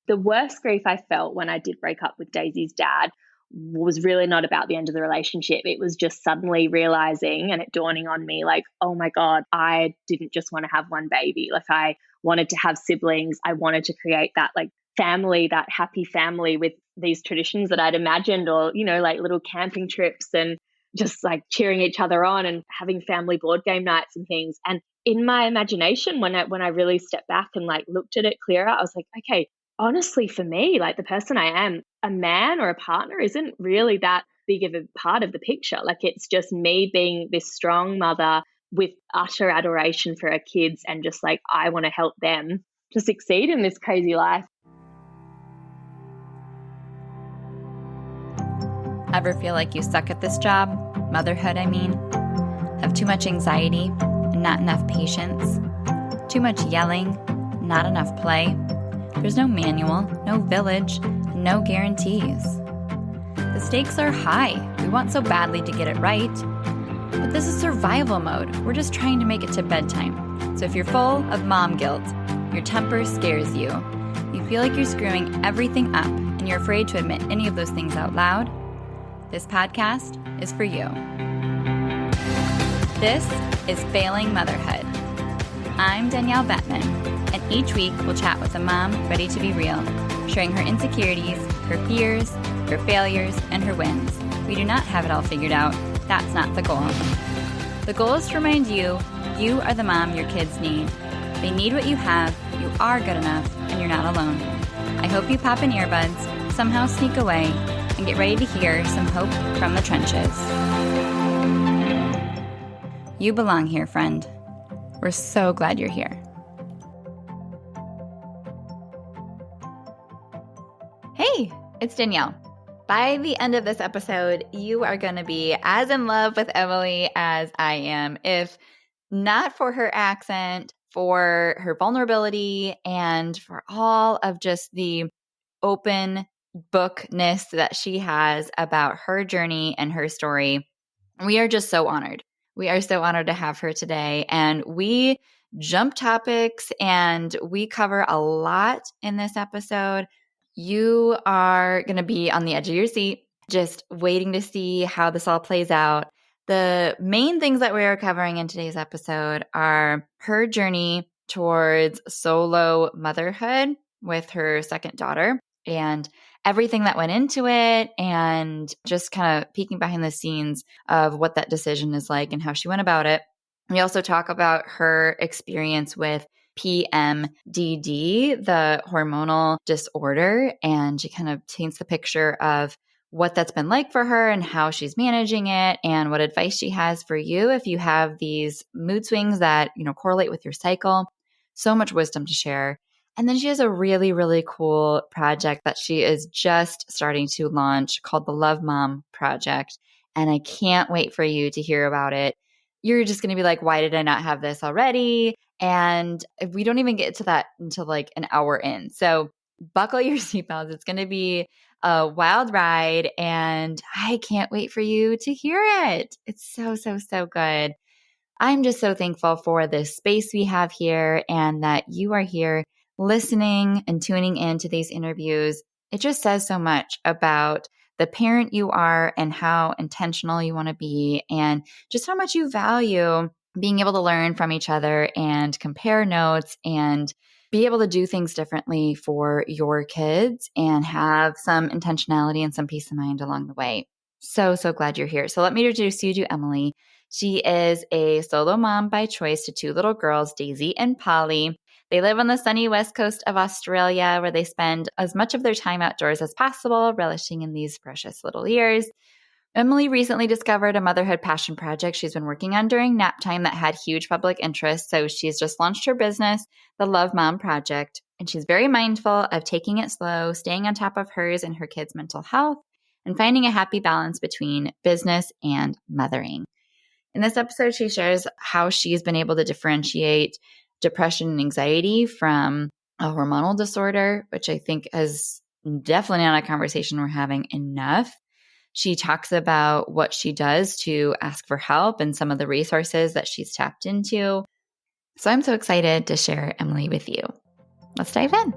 The worst grief I felt when I did break up with Daisy's dad was really not about the end of the relationship. It was just suddenly realizing and it dawning on me like, oh my God, I didn't just want to have one baby. Like I wanted to have siblings. I wanted to create that like family, that happy family with these traditions that I'd imagined, or, you know, like little camping trips and just like cheering each other on and having family board game nights and things. And in my imagination, when I really stepped back and like looked at it clearer, I was like, okay, honestly, for me, like the person I am, a man or a partner isn't really that big of a part of the picture. Like it's just me being this strong mother with utter adoration for her kids and just like, I want to help them to succeed in this crazy life. Ever feel like you suck at this job? Motherhood, I mean. Have too much anxiety and not enough patience? Too much yelling, not enough play? There's no manual, no village, no guarantees. The stakes are high. We want so badly to get it right. But this is survival mode. We're just trying to make it to bedtime. So if you're full of mom guilt, your temper scares you, you feel like you're screwing everything up, and you're afraid to admit any of those things out loud, this podcast is for you. This is Failing Motherhood. I'm Danielle Bettman, and each week we'll chat with a mom ready to be real, sharing her insecurities, her fears, her failures, and her wins. We do not have it all figured out. That's not the goal. The goal is to remind you, you are the mom your kids need. They need what you have, you are good enough, and you're not alone. I hope you pop in earbuds, somehow sneak away, and get ready to hear some hope from the trenches. You belong here, friend. We're so glad you're here. Hey, it's Danielle. By the end of this episode, you are going to be as in love with Emily as I am, if not for her accent, for her vulnerability, and for all of just the open bookness that she has about her journey and her story. We are just so honored. We are so honored to have her today. And we jump topics and we cover a lot in this episode. You are going to be on the edge of your seat, just waiting to see how this all plays out. The main things that we are covering in today's episode are her journey towards solo motherhood with her second daughter and everything that went into it, and just kind of peeking behind the scenes of what that decision is like and how she went about it. We also talk about her experience with PMDD, the hormonal disorder, and she kind of paints the picture of what that's been like for her and how she's managing it, and what advice she has for you if you have these mood swings that, you know, correlate with your cycle. So much wisdom to share. And then she has a really, really cool project that she is just starting to launch called the Love Mom Project. And I can't wait for you to hear about it. You're just going to be like, why did I not have this already? And we don't even get to that until like an hour in. So buckle your seatbelts. It's going to be a wild ride. And I can't wait for you to hear it. It's so, so, so good. I'm just so thankful for this space we have here and that you are here listening and tuning into these interviews. It just says so much about the parent you are and how intentional you want to be, and just how much you value being able to learn from each other and compare notes and be able to do things differently for your kids and have some intentionality and some peace of mind along the way. So, so glad you're here. So let me introduce you to Emily. She is a solo mom by choice to two little girls, Daisy and Polly. They live on the sunny west coast of Australia, where they spend as much of their time outdoors as possible, relishing in these precious little years. Emily recently discovered a motherhood passion project she's been working on during nap time that had huge public interest, so she's just launched her business, the Love Mom Project, and she's very mindful of taking it slow, staying on top of hers and her kids' mental health, and finding a happy balance between business and mothering. In this episode, she shares how she's been able to differentiate depression and anxiety from a hormonal disorder, which I think is definitely not a conversation we're having enough. She talks about what she does to ask for help and some of the resources that she's tapped into. So I'm so excited to share Emily with you. Let's dive in.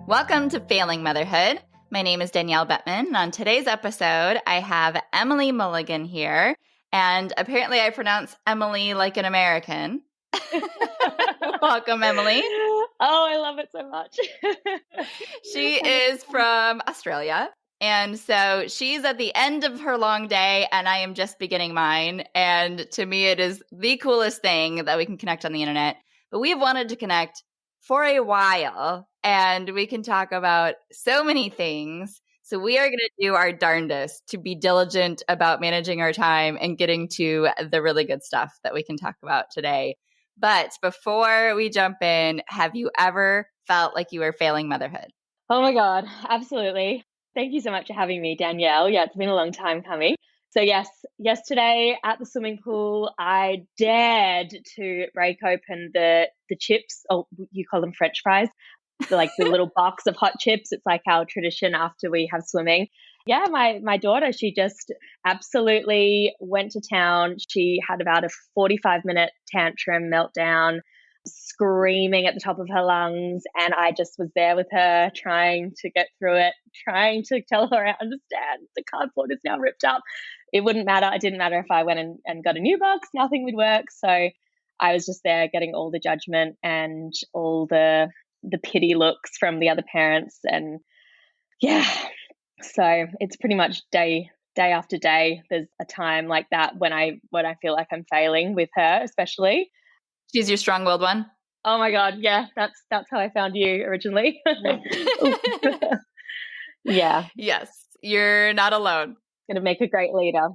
Welcome to Failing Motherhood. My name is Danielle Bettman, and on today's episode, I have Emily Mulligan here, and apparently I pronounce Emily like an American. Welcome, Emily. Oh, I love it so much. She is from Australia, and so she's at the end of her long day, and I am just beginning mine, and to me, it is the coolest thing that we can connect on the internet, but we have wanted to connect for a while, and we can talk about so many things. So we are going to do our darndest to be diligent about managing our time and getting to the really good stuff that we can talk about today. But before we jump in, have you ever felt like you were failing motherhood? Oh my God, absolutely. Thank you so much for having me, Danielle. Yeah, it's been a long time coming. So yes, yesterday at the swimming pool, I dared to break open the chips. Oh, you call them French fries, like the little box of hot chips. It's like our tradition after we have swimming. Yeah, my daughter, she just absolutely went to town. She had about a 45-minute tantrum meltdown, screaming at the top of her lungs. And I just was there with her, trying to get through it, trying to tell her, I understand, the cardboard is now ripped up. It wouldn't matter. It didn't matter if I went and got a new box, nothing would work. So I was just there getting all the judgment and all the pity looks from the other parents. And yeah, so it's pretty much day after day. There's a time like that when I feel like I'm failing with her, especially. She's your strong-willed one? Oh my God, yeah, that's how I found you originally. Yeah. Yes, you're not alone. Gonna make a great leader.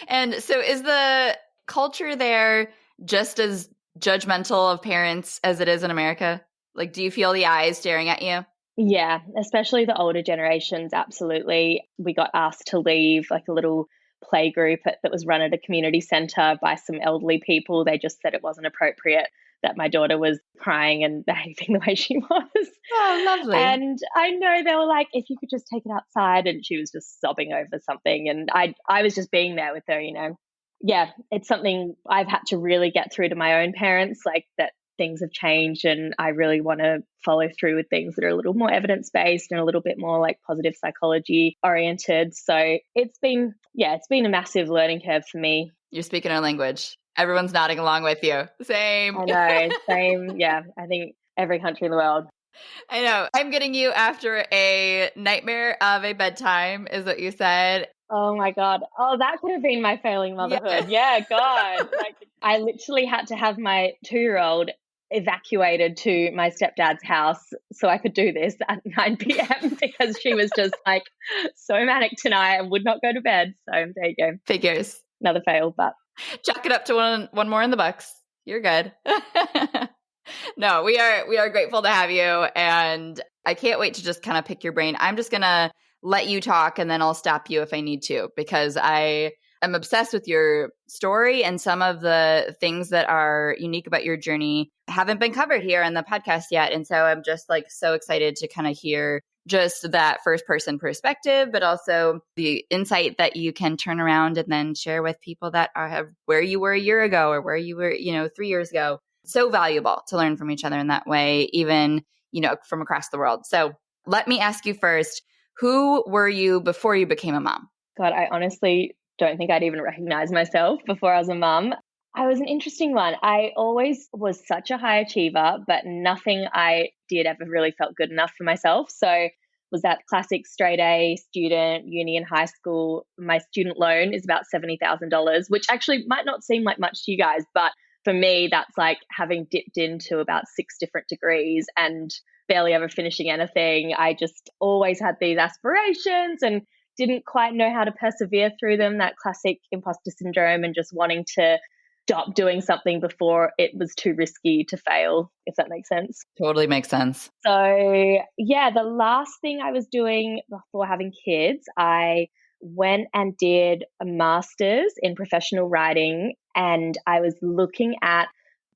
And so is the culture there just as judgmental of parents as it is in America? Like, do you feel the eyes staring at you? Yeah, especially the older generations, absolutely. We got asked to leave like a little play group that was run at a community centre by some elderly people. They just said it wasn't appropriate that my daughter was crying and behaving the way she was. Oh, lovely. And I know they were like, if you could just take it outside, and she was just sobbing over something. And I was just being there with her, you know. Yeah, it's something I've had to really get through to my own parents, like that things have changed, and I really want to follow through with things that are a little more evidence-based and a little bit more like positive psychology oriented. So it's been a massive learning curve for me. You're speaking our language. Everyone's nodding along with you. Same. I know, same. Yeah, I think every country in the world. I know. I'm getting you after a nightmare of a bedtime, is what you said. Oh my God. Oh, that could have been my failing motherhood. Yeah, God. Like, I literally had to have my 2-year-old evacuated to my stepdad's house so I could do this at 9 p.m. because she was just like so manic tonight and would not go to bed. So there you go. Figures. Another fail, but chalk it up to one more in the books. You're good. No, we are grateful to have you, and I can't wait to just kind of pick your brain. I'm just gonna let you talk, and then I'll stop you if I need to, because I am obsessed with your story, and some of the things that are unique about your journey haven't been covered here on the podcast yet. And so I'm just like so excited to kind of hear just that first person perspective, but also the insight that you can turn around and then share with people that have where you were a year ago or where you were, 3 years ago. So valuable to learn from each other in that way, even, from across the world. So let me ask you first, who were you before you became a mom? God, I honestly don't think I'd even recognize myself before I was a mom. I was an interesting one. I always was such a high achiever, but nothing I did ever really felt good enough for myself. So was that classic straight A student, uni and high school. My student loan is about $70,000, which actually might not seem like much to you guys, but for me, that's like having dipped into about 6 different degrees and barely ever finishing anything. I just always had these aspirations and didn't quite know how to persevere through them, that classic impostor syndrome, and just wanting to stop doing something before it was too risky to fail, if that makes sense. Totally makes sense. So yeah, the last thing I was doing before having kids, I went and did a master's in professional writing, and I was looking at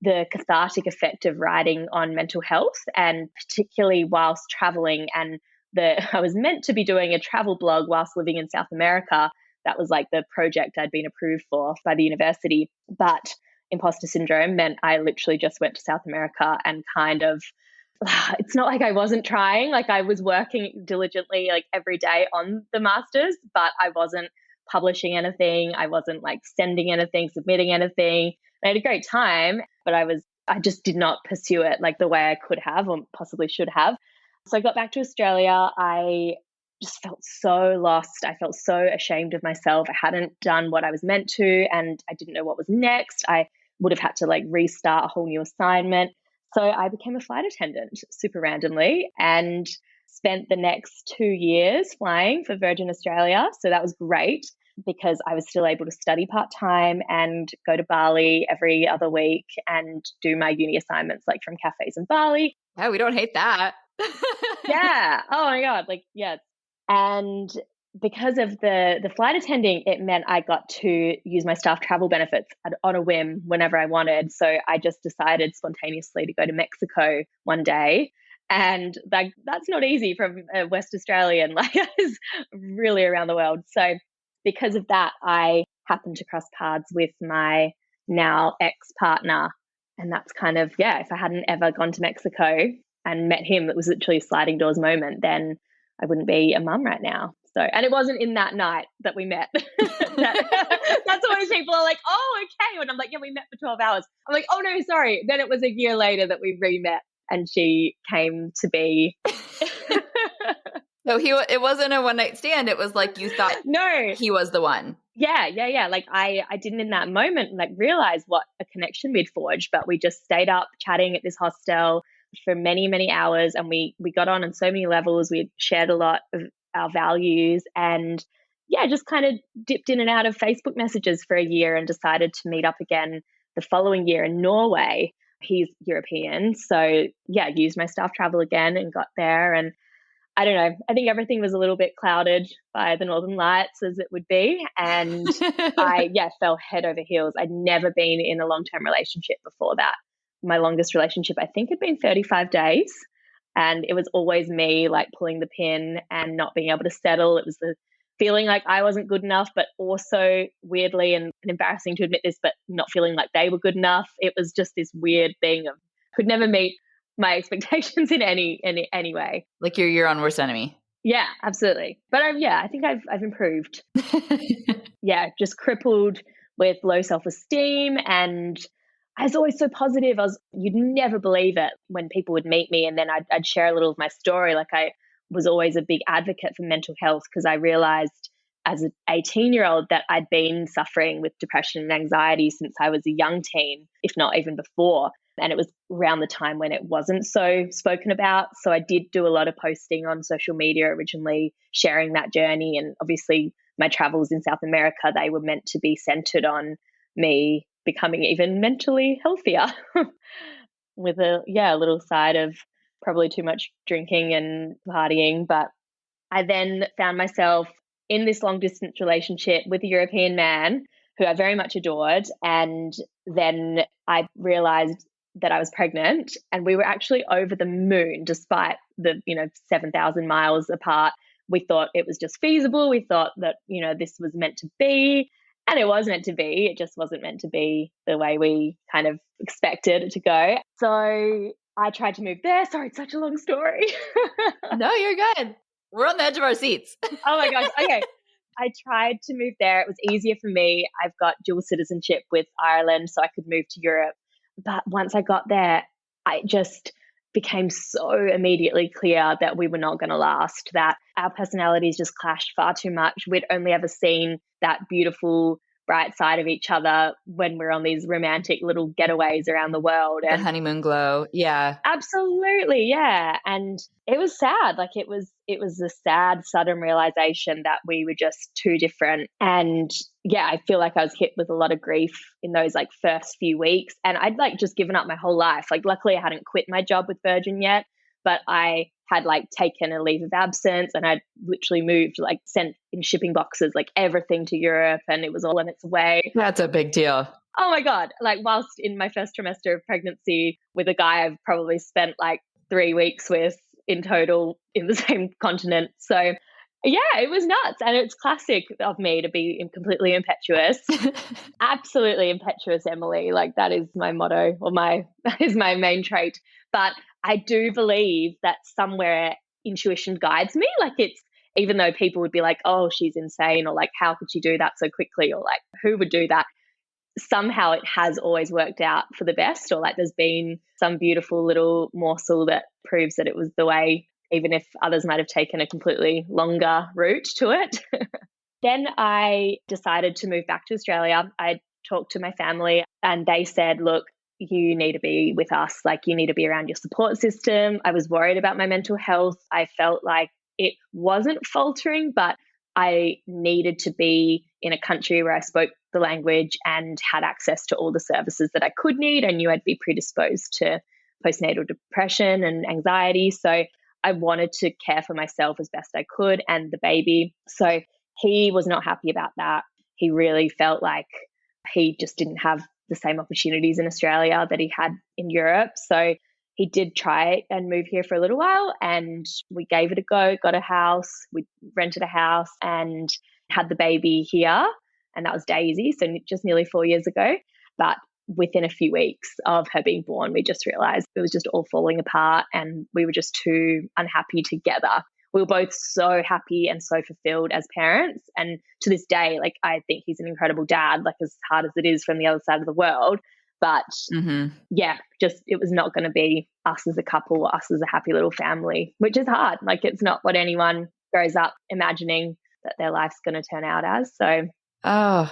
the cathartic effect of writing on mental health, and particularly whilst traveling. And I was meant to be doing a travel blog whilst living in South America. That was like the project I'd been approved for by the university. But imposter syndrome meant I literally just went to South America and kind of it's not like I wasn't trying. Like I was working diligently like every day on the masters, but I wasn't publishing anything. I wasn't like sending anything, submitting anything. I had a great time, but I just did not pursue it like the way I could have or possibly should have. So I got back to Australia. I just felt so lost. I felt so ashamed of myself. I hadn't done what I was meant to, and I didn't know what was next. I would have had to like restart a whole new assignment. So I became a flight attendant super randomly and spent the next 2 years flying for Virgin Australia. So that was great because I was still able to study part-time and go to Bali every other week and do my uni assignments like from cafes in Bali. Yeah, we don't hate that. Yeah. Oh my God. Like, yeah. And because of the flight attending, it meant I got to use my staff travel benefits on a whim whenever I wanted. So I just decided spontaneously to go to Mexico one day. And that's not easy from a West Australian, like it's really around the world. So because of that, I happened to cross paths with my now ex-partner. And that's kind of, yeah, if I hadn't ever gone to Mexico and met him, it was literally a sliding doors moment, then I wouldn't be a mum right now. So, and it wasn't in that night that we met. That's always people are like, oh, okay. And I'm like, yeah, we met for 12 hours. I'm like, oh, no, sorry. Then it was a year later that we re-met and she came to be. So it wasn't a one night stand. It was like you thought no, he was the one. Yeah. Like I didn't in that moment like realize what a connection we'd forged, but we just stayed up chatting at this hostel for many, many hours. And we got on so many levels. We shared a lot of our values and yeah, just kind of dipped in and out of Facebook messages for a year and decided to meet up again the following year in Norway. He's European. So yeah, used my staff travel again and got there. And I don't know, I think everything was a little bit clouded by the Northern Lights as it would be. And I fell head over heels. I'd never been in a long-term relationship before that. My longest relationship, I think, had been 35 days. And it was always me like pulling the pin and not being able to settle. It was the feeling like I wasn't good enough, but also weirdly and embarrassing to admit this, but not feeling like they were good enough. It was just this weird thing of could never meet my expectations in any way. Like your own worst enemy. Yeah, absolutely. But I think I've improved. Yeah, just crippled with low self-esteem, and I was always so positive. You'd never believe it when people would meet me and then I'd share a little of my story. Like I was always a big advocate for mental health because I realized as an 18-year-old that I'd been suffering with depression and anxiety since I was a young teen, if not even before. And it was around the time when it wasn't so spoken about. So I did do a lot of posting on social media originally, sharing that journey. And obviously my travels in South America, they were meant to be centered on me becoming even mentally healthier with a little side of probably too much drinking and partying. But I then found myself in this long distance relationship with a European man who I very much adored. And then I realized that I was pregnant and we were actually over the moon despite the 7,000 miles apart. We thought it was just feasible. We thought that this was meant to be, and it was meant to be. It just wasn't meant to be the way we kind of expected it to go. So I tried to move there. Sorry, it's such a long story. No, you're good. We're on the edge of our seats. Oh my gosh. Okay. I tried to move there. It was easier for me. I've got dual citizenship with Ireland, so I could move to Europe. But once I got there, I just became so immediately clear that we were not going to last, that our personalities just clashed far too much. We'd only ever seen that beautiful, bright side of each other when we're on these romantic little getaways around the world. And the honeymoon glow. Yeah. Absolutely. Yeah. And it was sad. Like it was a sad, sudden realization that we were just too different. And yeah, I feel like I was hit with a lot of grief in those like first few weeks. And I'd like just given up my whole life. Like luckily I hadn't quit my job with Virgin yet, but I had like taken a leave of absence and I'd literally moved, like sent in shipping boxes, like everything to Europe, and it was all on its way. That's a big deal. Oh my God. Like whilst in my first trimester of pregnancy with a guy I've probably spent like 3 weeks with in total in the same continent. So yeah, it was nuts. And it's classic of me to be completely impetuous. Absolutely impetuous, Emily. Like that is my motto, or that is my main trait. But I do believe that somewhere intuition guides me. Like it's, even though people would be like, oh, she's insane, or like, how could she do that so quickly? Or like, who would do that? Somehow it has always worked out for the best, or like there's been some beautiful little morsel that proves that it was the way, even if others might have taken a completely longer route to it. Then I decided to move back to Australia. I talked to my family and they said, look, you need to be with us. Like, you need to be around your support system. I was worried about my mental health. I felt like it wasn't faltering, but I needed to be in a country where I spoke the language and had access to all the services that I could need. I knew I'd be predisposed to postnatal depression and anxiety. So I wanted to care for myself as best I could and the baby. So he was not happy about that. He really felt like he just didn't have the same opportunities in Australia that he had in Europe. So he did try and move here for a little while, and we gave it a go, got a house, we rented a house and had the baby here. And that was Daisy, so just nearly 4 years ago. But within a few weeks of her being born, we just realized it was just all falling apart and we were just too unhappy together. We were both so happy and so fulfilled as parents. And to this day, like, I think he's an incredible dad, like, as hard as it is from the other side of the world. But yeah, just it was not going to be us as a couple, us as a happy little family, which is hard. Like, it's not what anyone grows up imagining that their life's going to turn out as. So, I'm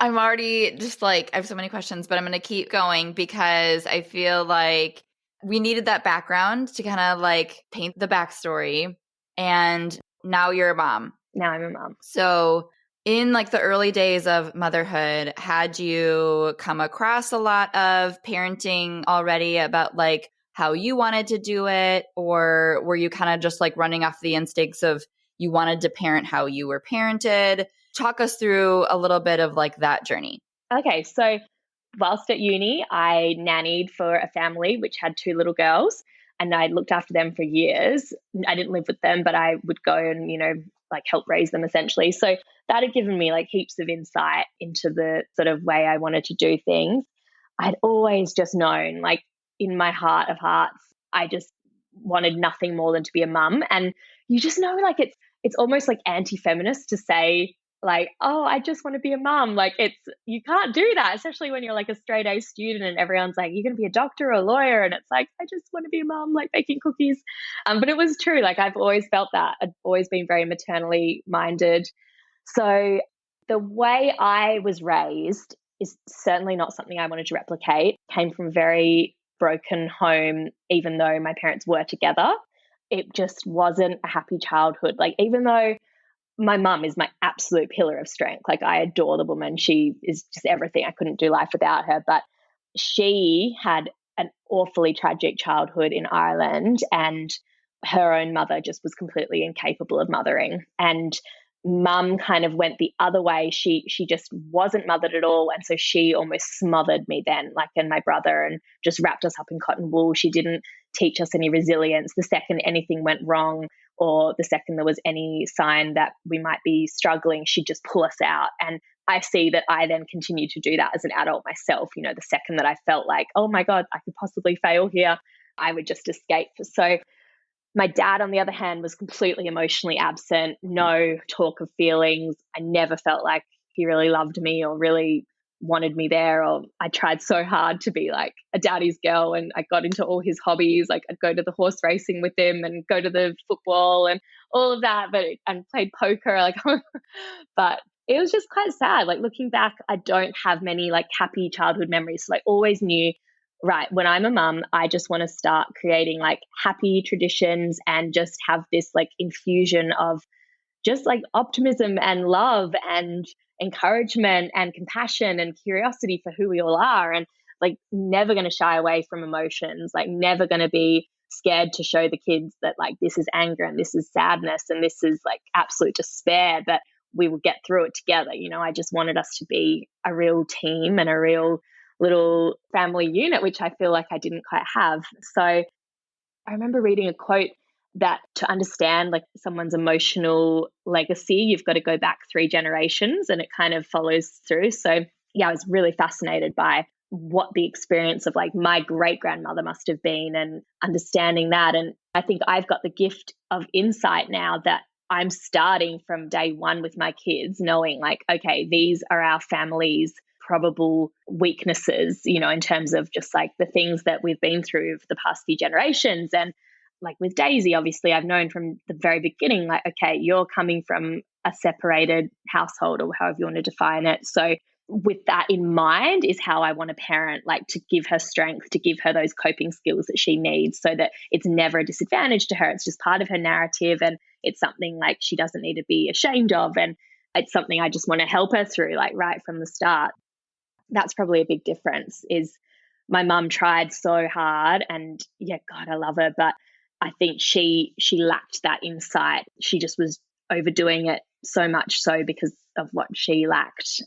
already just like, I have so many questions, but I'm going to keep going because I feel like we needed that background to kind of like paint the backstory. And now you're a mom. Now I'm a mom. So in like the early days of motherhood, had you come across a lot of parenting already about like how you wanted to do it? Or were you kind of just like running off the instincts of you wanted to parent how you were parented? Talk us through a little bit of like that journey. Okay. So whilst at uni, I nannied for a family which had 2 little girls, and I looked after them for years. I didn't live with them, but I would go and, like help raise them essentially. So that had given me like heaps of insight into the sort of way I wanted to do things. I'd always just known, like in my heart of hearts, I just wanted nothing more than to be a mum. And you just know, like it's almost like anti-feminist to say, like, oh, I just want to be a mum. Like, you can't do that, especially when you're like a straight A student and everyone's like, you're going to be a doctor or a lawyer. And it's like, I just want to be a mum, like baking cookies. But it was true. Like, I've always felt that. I've always been very maternally minded. So the way I was raised is certainly not something I wanted to replicate. Came from a very broken home, even though my parents were together. It just wasn't a happy childhood. Like, even though my mum is my absolute pillar of strength. Like, I adore the woman. She is just everything. I couldn't do life without her. But she had an awfully tragic childhood in Ireland, and her own mother just was completely incapable of mothering. And mum kind of went the other way. She just wasn't mothered at all. And so she almost smothered me then, like, and my brother, and just wrapped us up in cotton wool. She didn't teach us any resilience. The second anything went wrong, or the second there was any sign that we might be struggling, she'd just pull us out. And I see that I then continue to do that as an adult myself. The second that I felt like, oh my God, I could possibly fail here, I would just escape. So my dad, on the other hand, was completely emotionally absent, no talk of feelings. I never felt like he really loved me or really wanted me there. Or I tried so hard to be like a daddy's girl, and I got into all his hobbies. Like, I'd go to the horse racing with him and go to the football and all of that, and played poker. Like, but it was just quite sad. Like, looking back, I don't have many like happy childhood memories. So I always knew, right, when I'm a mum, I just want to start creating like happy traditions and just have this like infusion of just like optimism and love and encouragement and compassion and curiosity for who we all are, and like never going to shy away from emotions, like never going to be scared to show the kids that like this is anger and this is sadness and this is like absolute despair, but we will get through it together. I just wanted us to be a real team and a real little family unit, which I feel like I didn't quite have. So I remember reading a quote that to understand like someone's emotional legacy, you've got to go back 3 generations, and it kind of follows through. So yeah, I was really fascinated by what the experience of like my great grandmother must have been and understanding that. And I think I've got the gift of insight now that I'm starting from day one with my kids, knowing like, okay, these are our family's probable weaknesses, in terms of just like the things that we've been through for the past few generations. And like with Daisy, obviously, I've known from the very beginning, like, okay, you're coming from a separated household or however you want to define it. So with that in mind is how I want to parent, like to give her strength, to give her those coping skills that she needs so that it's never a disadvantage to her. It's just part of her narrative and it's something like she doesn't need to be ashamed of. And it's something I just want to help her through, like right from the start. That's probably a big difference is my mum tried so hard and yeah, God, I love her. But I think she lacked that insight. She just was overdoing it so much so because of what she lacked.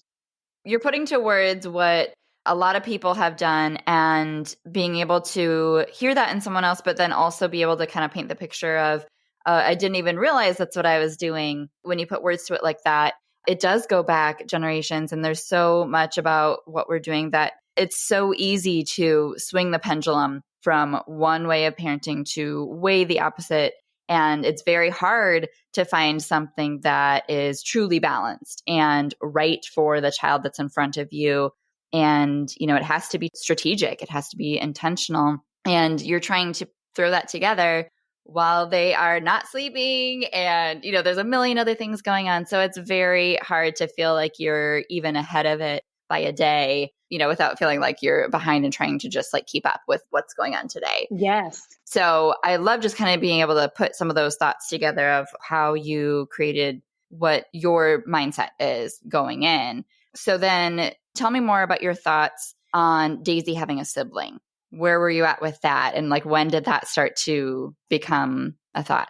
You're putting to words what a lot of people have done and being able to hear that in someone else, but then also be able to kind of paint the picture of, I didn't even realize that's what I was doing. When you put words to it like that, it does go back generations. And there's so much about what we're doing that it's so easy to swing the pendulum from one way of parenting to way the opposite. And it's very hard to find something that is truly balanced and right for the child that's in front of you. And, it has to be strategic. It has to be intentional. And you're trying to throw that together while they are not sleeping. And, there's a million other things going on. So it's very hard to feel like you're even ahead of it by a day, without feeling like you're behind and trying to just like keep up with what's going on today. Yes. So I love just kind of being able to put some of those thoughts together of how you created what your mindset is going in. So then tell me more about your thoughts on Daisy having a sibling. Where were you at with that? And like, when did that start to become a thought?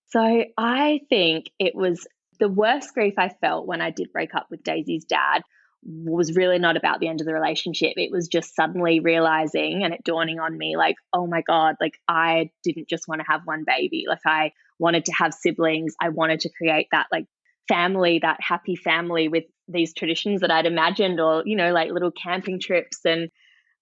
So I think it was the worst grief I felt when I did break up with Daisy's dad was really not about the end of the relationship. It was just suddenly realizing and it dawning on me like, oh my God, like I didn't just want to have one baby. Like I wanted to have siblings. I wanted to create that like family, that happy family with these traditions that I'd imagined or, like little camping trips and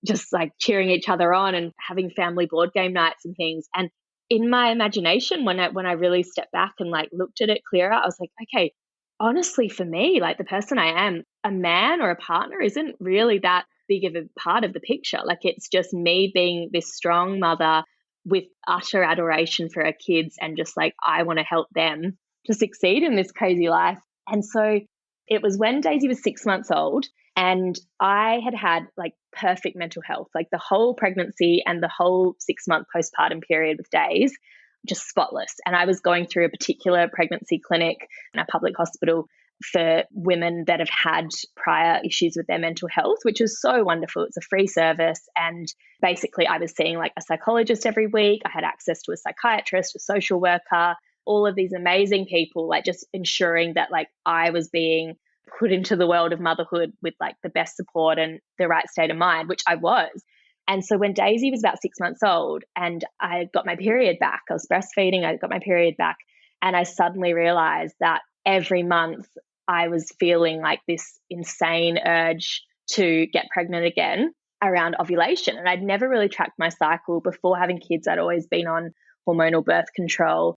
just like cheering each other on and having family board game nights and things. And in my imagination, when I really stepped back and like looked at it clearer, I was like, okay, honestly, for me, like the person I am, a man or a partner isn't really that big of a part of the picture. Like it's just me being this strong mother with utter adoration for her kids and just like, I want to help them to succeed in this crazy life. And so it was when Daisy was 6 months old and I had like perfect mental health, like the whole pregnancy and the whole 6-month postpartum period with Days, just spotless. And I was going through a particular pregnancy clinic in a public hospital for women that have had prior issues with their mental health, which is so wonderful. It's a free service. And basically I was seeing like a psychologist every week. I had access to a psychiatrist, a social worker, all of these amazing people, like just ensuring that like I was being put into the world of motherhood with like the best support and the right state of mind, which I was. And so when Daisy was about 6 months old and I got my period back, I was breastfeeding, I got my period back, and I suddenly realized that every month I was feeling like this insane urge to get pregnant again around ovulation. And I'd never really tracked my cycle before having kids. I'd always been on hormonal birth control.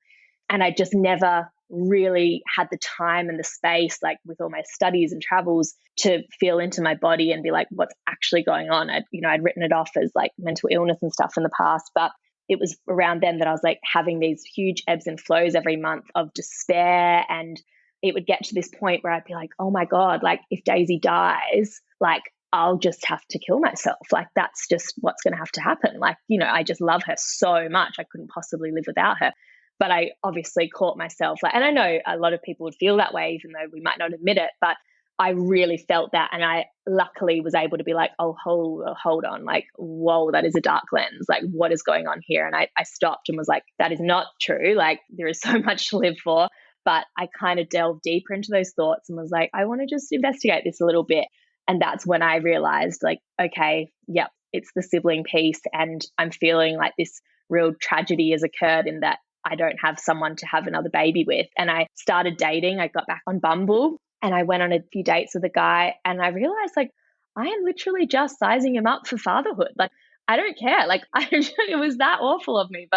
And I just never really had the time and the space, like with all my studies and travels, to feel into my body and be like, what's actually going on? I'd written it off as like mental illness and stuff in the past, but it was around then that I was like having these huge ebbs and flows every month of despair. And it would get to this point where I'd be like, oh my God, like if Daisy dies, like I'll just have to kill myself. Like that's just what's going to have to happen. Like, I just love her so much. I couldn't possibly live without her. But I obviously caught myself, and I know a lot of people would feel that way, even though we might not admit it, but I really felt that. And I luckily was able to be like, oh, hold on, like, whoa, that is a dark lens. Like, what is going on here? And I stopped and was like, that is not true. Like, there is so much to live for. But I kind of delved deeper into those thoughts and was like, I want to just investigate this a little bit. And that's when I realized, like, okay, yep, it's the sibling piece. And I'm feeling like this real tragedy has occurred in that I don't have someone to have another baby with. And I started dating. I got back on Bumble and I went on a few dates with a guy and I realized like, I am literally just sizing him up for fatherhood. Like, I don't care. Like, it was that awful of me.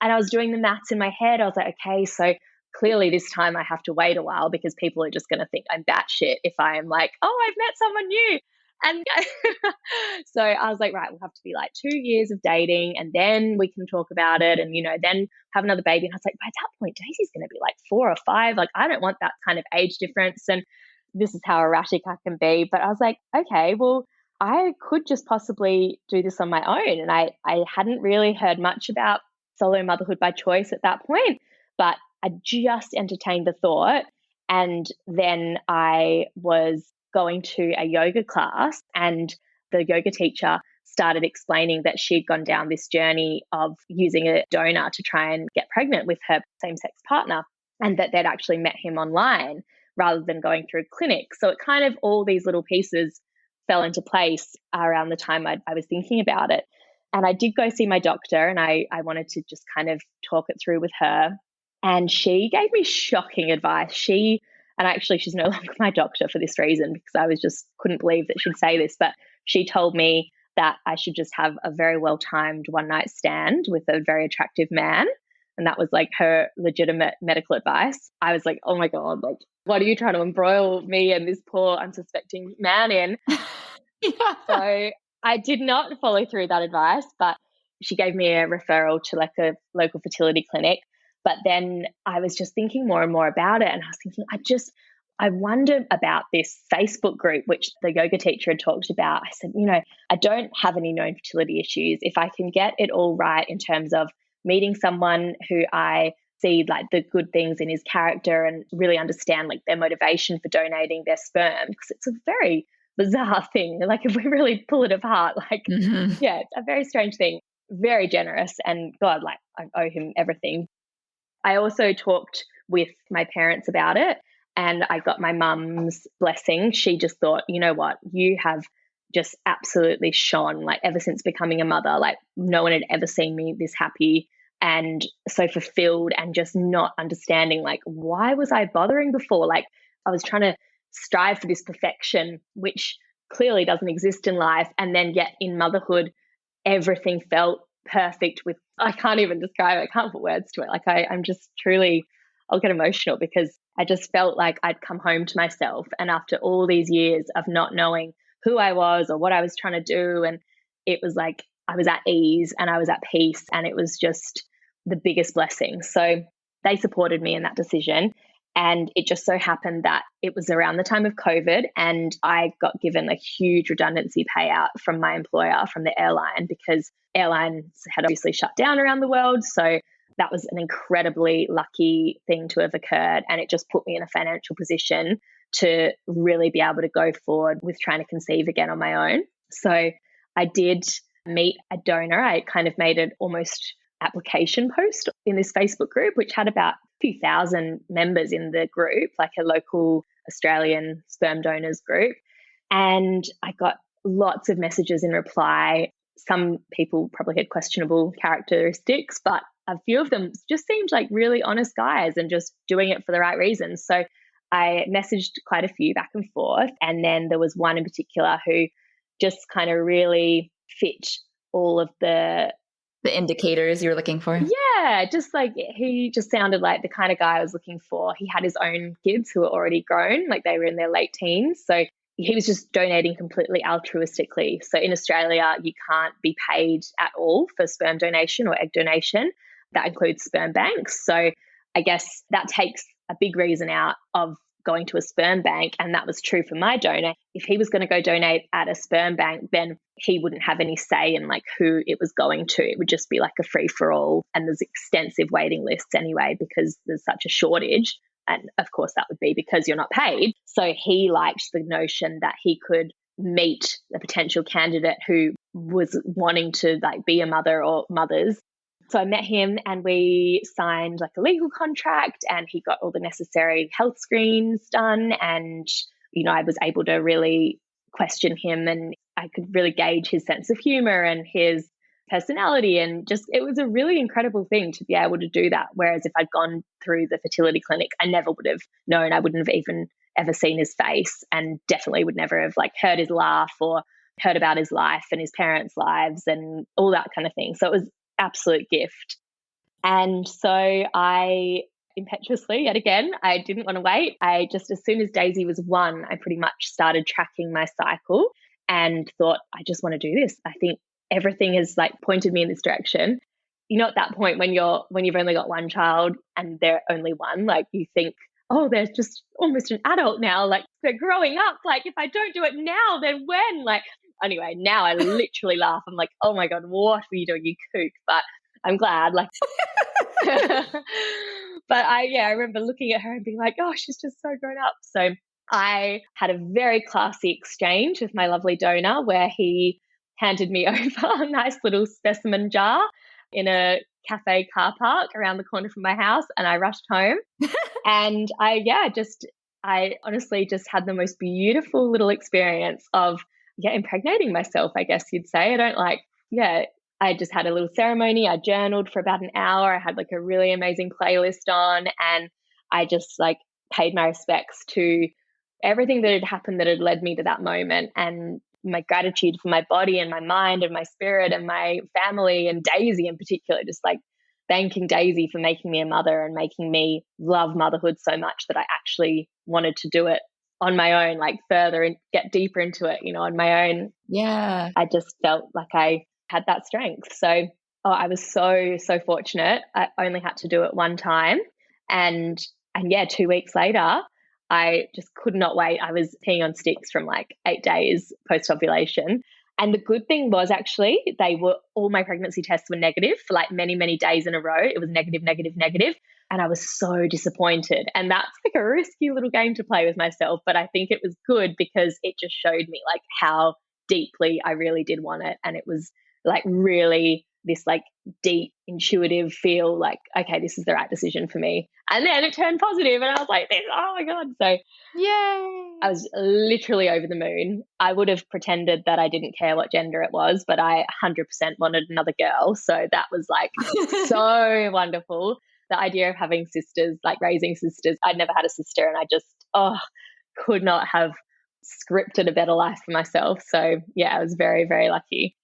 And I was doing the maths in my head. I was like, okay, so clearly this time I have to wait a while because people are just going to think I'm batshit if I am like, oh, I've met someone new. And so I was like, right, we'll have to be like 2 years of dating and then we can talk about it and, then have another baby. And I was like, by that point, Daisy's going to be like 4 or 5. Like, I don't want that kind of age difference. And this is how erratic I can be. But I was like, okay, well, I could just possibly do this on my own. And I hadn't really heard much about solo motherhood by choice at that point, but I just entertained the thought. And then I was going to a yoga class and the yoga teacher started explaining that she'd gone down this journey of using a donor to try and get pregnant with her same-sex partner and that they'd actually met him online rather than going through clinic. So it kind of all these little pieces fell into place around the time I was thinking about it. And I did go see my doctor and I wanted to just kind of talk it through with her. And she gave me shocking advice. She's no longer my doctor for this reason because I was just couldn't believe that she'd say this, but she told me that I should just have a very well-timed one-night stand with a very attractive man. And that was like her legitimate medical advice. I was like, oh my God, like, what are you trying to embroil me and this poor unsuspecting man in? Yeah. So I did not follow through that advice, but she gave me a referral to like a local fertility clinic. But then I was just thinking more and more about it. And I was thinking, I wonder about this Facebook group, which the yoga teacher had talked about. I said, I don't have any known fertility issues. If I can get it all right in terms of meeting someone who I see like the good things in his character and really understand like their motivation for donating their sperm, because it's a very bizarre thing. Like if we really pull it apart, like, yeah, it's a very strange thing, very generous. And God, like I owe him everything. I also talked with my parents about it and I got my mum's blessing. She just thought, you know what, you have just absolutely shone, like ever since becoming a mother, like no one had ever seen me this happy and so fulfilled and just not understanding like, why was I bothering before? Like I was trying to strive for this perfection, which clearly doesn't exist in life. And then yet in motherhood, everything felt perfect with, I can't even describe it. I can't put words to it. Like I'm just truly, I'll get emotional because I just felt like I'd come home to myself. And after all these years of not knowing who I was or what I was trying to do, and it was like I was at ease and I was at peace and it was just the biggest blessing. So they supported me in that decision. And it just so happened that it was around the time of COVID and I got given a huge redundancy payout from my employer, from the airline, because airlines had obviously shut down around the world. So that was an incredibly lucky thing to have occurred. And it just put me in a financial position to really be able to go forward with trying to conceive again on my own. So I did meet a donor. I kind of made an almost application post in this Facebook group, which had about a few thousand members in the group, like a local Australian sperm donors group. And I got lots of messages in reply. Some people probably had questionable characteristics, but a few of them just seemed like really honest guys and just doing it for the right reasons. So I messaged quite a few back and forth. And then there was one in particular who just kind of really fit all of the indicators you were looking for. Yeah, just like he just sounded like the kind of guy I was looking for. He had his own kids who were already grown, like they were in their late teens. So he was just donating completely altruistically. So in Australia, you can't be paid at all for sperm donation or egg donation. That includes sperm banks. So I guess that takes a big reason out of going to a sperm bank. And that was true for my donor. If he was going to go donate at a sperm bank, then he wouldn't have any say in like who it was going to. It would just be like a free for all. And there's extensive waiting lists anyway, because there's such a shortage. And of course that would be because you're not paid. So he liked the notion that he could meet a potential candidate who was wanting to like be a mother or mothers. So I met him and we signed like a legal contract and he got all the necessary health screens done. And, I was able to really question him and I could really gauge his sense of humor and his personality. And just, it was a really incredible thing to be able to do that. Whereas if I'd gone through the fertility clinic, I never would have known. I wouldn't have even ever seen his face, and definitely would never have like heard his laugh or heard about his life and his parents' lives and all that kind of thing. So it was absolute gift. And so I impetuously, yet again, I didn't want to wait. I just, as soon as Daisy was 1, I pretty much started tracking my cycle and thought, I just want to do this. I think everything has like pointed me in this direction. You know, at that point when you've only got one child and they're only one, like you think, oh, there's just almost an adult now. Like they're growing up. Like if I don't do it now, then when? Like anyway, now I literally laugh. I'm like, oh my God, what were you doing, you kook? But I'm glad. Like, but I remember looking at her and being like, oh, she's just so grown up. So I had a very classy exchange with my lovely donor where he handed me over a nice little specimen jar in a cafe car park around the corner from my house, and I rushed home. And I honestly just had the most beautiful little experience of impregnating myself, I guess you'd say. I just had a little ceremony. I journaled for about an hour. I had like a really amazing playlist on, and I just like paid my respects to everything that had happened that had led me to that moment, and my gratitude for my body and my mind and my spirit and my family and Daisy in particular, just like thanking Daisy for making me a mother and making me love motherhood so much that I actually wanted to do it on my own, like further and get deeper into it, on my own. Yeah. I just felt like I had that strength. So I was so fortunate. I only had to do it one time. And 2 weeks later, I just could not wait. I was peeing on sticks from like 8 days post-ovulation. And the good thing was actually all my pregnancy tests were negative for like many, many days in a row. It was negative, negative, negative. And I was so disappointed. And that's like a risky little game to play with myself. But I think it was good because it just showed me like how deeply I really did want it. And it was like really this like deep intuitive feel like, okay, this is the right decision for me. And then it turned positive and I was like, oh my God. So yay. I was literally over the moon. I would have pretended that I didn't care what gender it was, but I 100% wanted another girl. So that was like so wonderful. The idea of having sisters, like raising sisters. I'd never had a sister and I just, could not have scripted a better life for myself. So yeah, I was very, very lucky.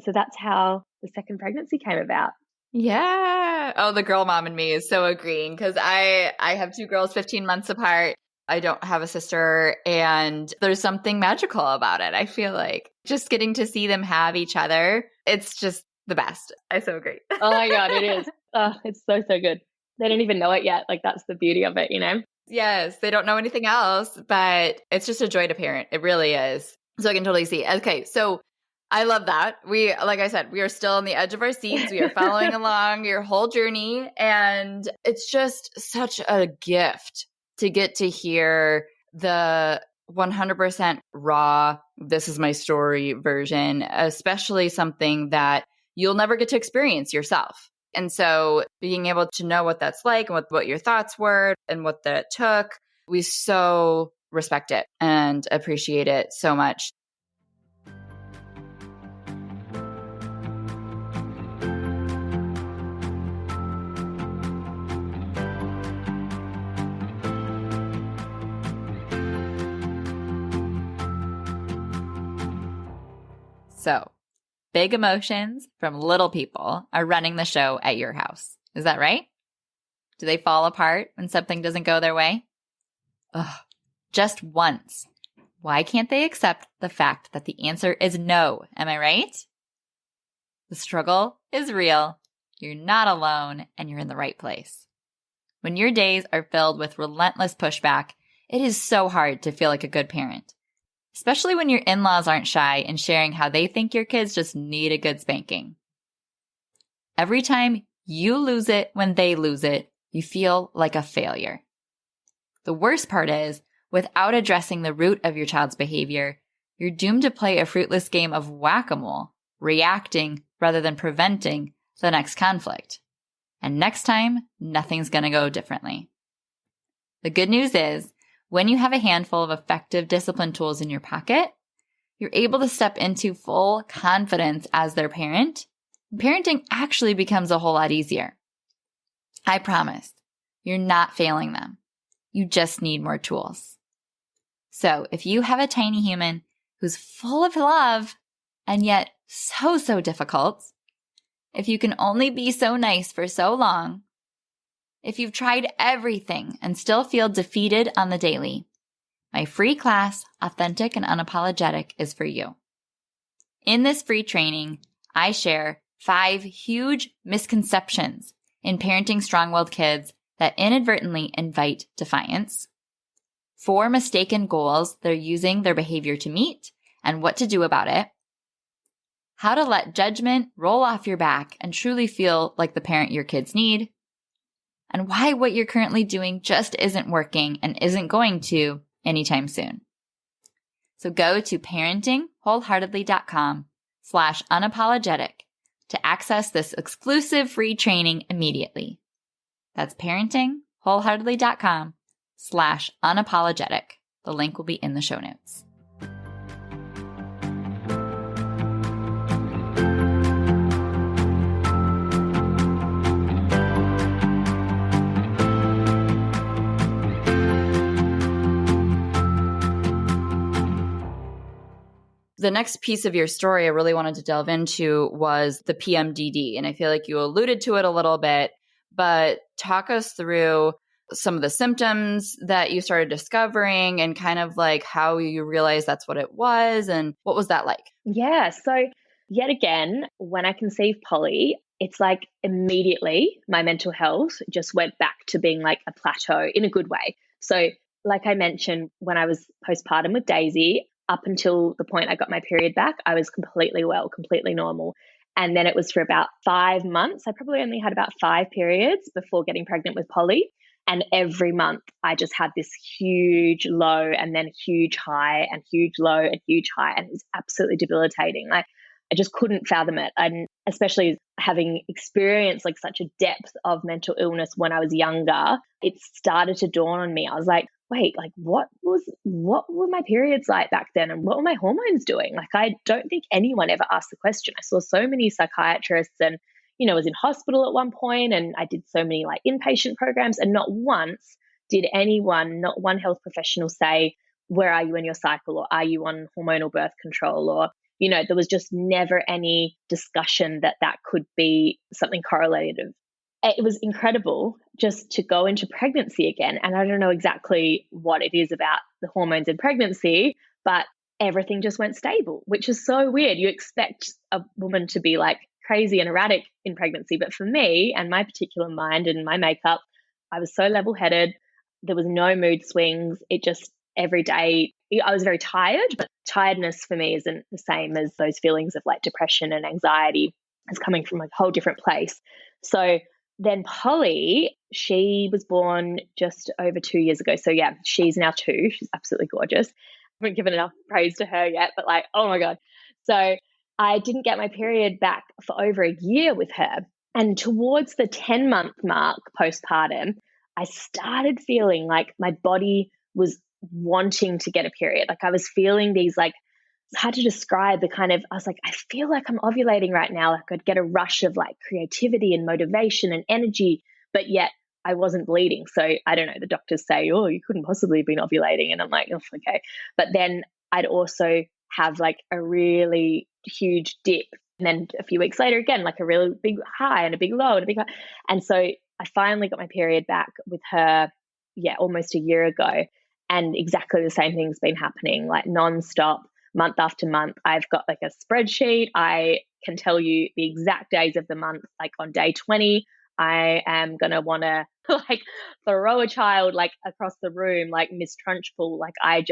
So that's how the second pregnancy came about. Yeah. Oh, the girl mom in me is so agreeing because I have 2 girls 15 months apart. I don't have a sister, and there's something magical about it. I feel like just getting to see them have each other, it's just the best. I so agree. Oh my God, it is. Oh, it's so good. They don't even know it yet. Like that's the beauty of it, Yes, they don't know anything else, but it's just a joy to parent. It really is. So I can totally see. Okay, so I love that. Like I said, we are still on the edge of our seats. We are following along your whole journey. And it's just such a gift to get to hear the 100% raw, this is my story version, especially something that you'll never get to experience yourself. And so being able to know what that's like and what your thoughts were and what that took, we so respect it and appreciate it so much. So, big emotions from little people are running the show at your house. Is that right? Do they fall apart when something doesn't go their way? Ugh, just once. Why can't they accept the fact that the answer is no? Am I right? The struggle is real. You're not alone, and you're in the right place. When your days are filled with relentless pushback, it is so hard to feel like a good parent. Especially when your in-laws aren't shy in sharing how they think your kids just need a good spanking. Every time you lose it when they lose it, you feel like a failure. The worst part is, without addressing the root of your child's behavior, you're doomed to play a fruitless game of whack-a-mole, reacting rather than preventing the next conflict. And next time, nothing's going to go differently. The good news is, when you have a handful of effective discipline tools in your pocket, you're able to step into full confidence as their parent. Parenting actually becomes a whole lot easier. I promise, you're not failing them. You just need more tools. So if you have a tiny human who's full of love and yet so difficult, if you can only be so nice for so long, if you've tried everything and still feel defeated on the daily, my free class, Authentic and Unapologetic, is for you. In this free training, I share 5 huge misconceptions in parenting strong-willed kids that inadvertently invite defiance, 4 mistaken goals they're using their behavior to meet and what to do about it, how to let judgment roll off your back and truly feel like the parent your kids need, and why what you're currently doing just isn't working and isn't going to anytime soon. So go to parentingwholeheartedly.com/unapologetic to access this exclusive free training immediately. That's parentingwholeheartedly.com/unapologetic. The link will be in the show notes. The next piece of your story I really wanted to delve into was the PMDD. And I feel like you alluded to it a little bit, but talk us through some of the symptoms that you started discovering and kind of like how you realized that's what it was and what was that like? Yeah. So yet again, when I conceived Polly, it's like immediately my mental health just went back to being like a plateau in a good way. So like I mentioned, when I was postpartum with Daisy, up until the point I got my period back, I was completely well, completely normal. And then it was for about 5 months. I probably only had about 5 periods before getting pregnant with Polly. And every month I just had this huge low and then huge high and huge low and huge high. And it was absolutely debilitating. Like I just couldn't fathom it. And especially having experienced like such a depth of mental illness when I was younger, it started to dawn on me. I was like, wait, like what were my periods like back then? And what were my hormones doing? Like, I don't think anyone ever asked the question. I saw so many psychiatrists and, was in hospital at one point, and I did so many like inpatient programs, and not once did anyone, not one health professional say, where are you in your cycle? Or are you on hormonal birth control? Or, there was just never any discussion that could be something correlative. It was incredible just to go into pregnancy again. And I don't know exactly what it is about the hormones in pregnancy, but everything just went stable, which is so weird. You expect a woman to be like crazy and erratic in pregnancy. But for me and my particular mind and my makeup, I was so level-headed. There was no mood swings. It just every day, I was very tired, but tiredness for me isn't the same as those feelings of like depression and anxiety. It's coming from a whole different place. So then Polly, she was born just over 2 years ago. So yeah, she's now 2. She's absolutely gorgeous. I haven't given enough praise to her yet, but like, oh my God. So I didn't get my period back for over a year with her. And towards the 10-month mark postpartum, I started feeling like my body was wanting to get a period. Like I was feeling these like, it's hard to describe the kind of, I was like, I feel like I'm ovulating right now. Like I'd get a rush of like creativity and motivation and energy, but yet I wasn't bleeding. So I don't know, the doctors say, oh, you couldn't possibly have been ovulating. And I'm like, oh, okay. But then I'd also have like a really huge dip. And then a few weeks later, again, like a really big high and a big low and a big high. And so I finally got my period back with her, almost a year ago. And exactly the same thing's been happening, like nonstop. Month after month, I've got like a spreadsheet. I can tell you the exact days of the month. Like on day 20, I am going to want to like throw a child like across the room, like Miss Trunchbull. Like I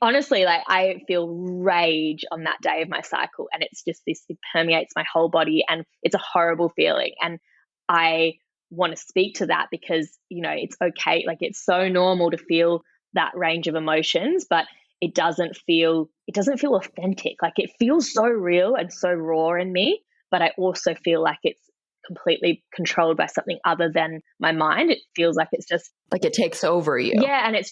honestly, like I feel rage on that day of my cycle. And it's just this, it permeates my whole body and it's a horrible feeling. And I want to speak to that because, it's okay. Like it's so normal to feel that range of emotions, but it doesn't feel authentic. Like it feels so real and so raw in me, but I also feel like it's completely controlled by something other than my mind. It feels like it's just like it takes over you. Yeah. And it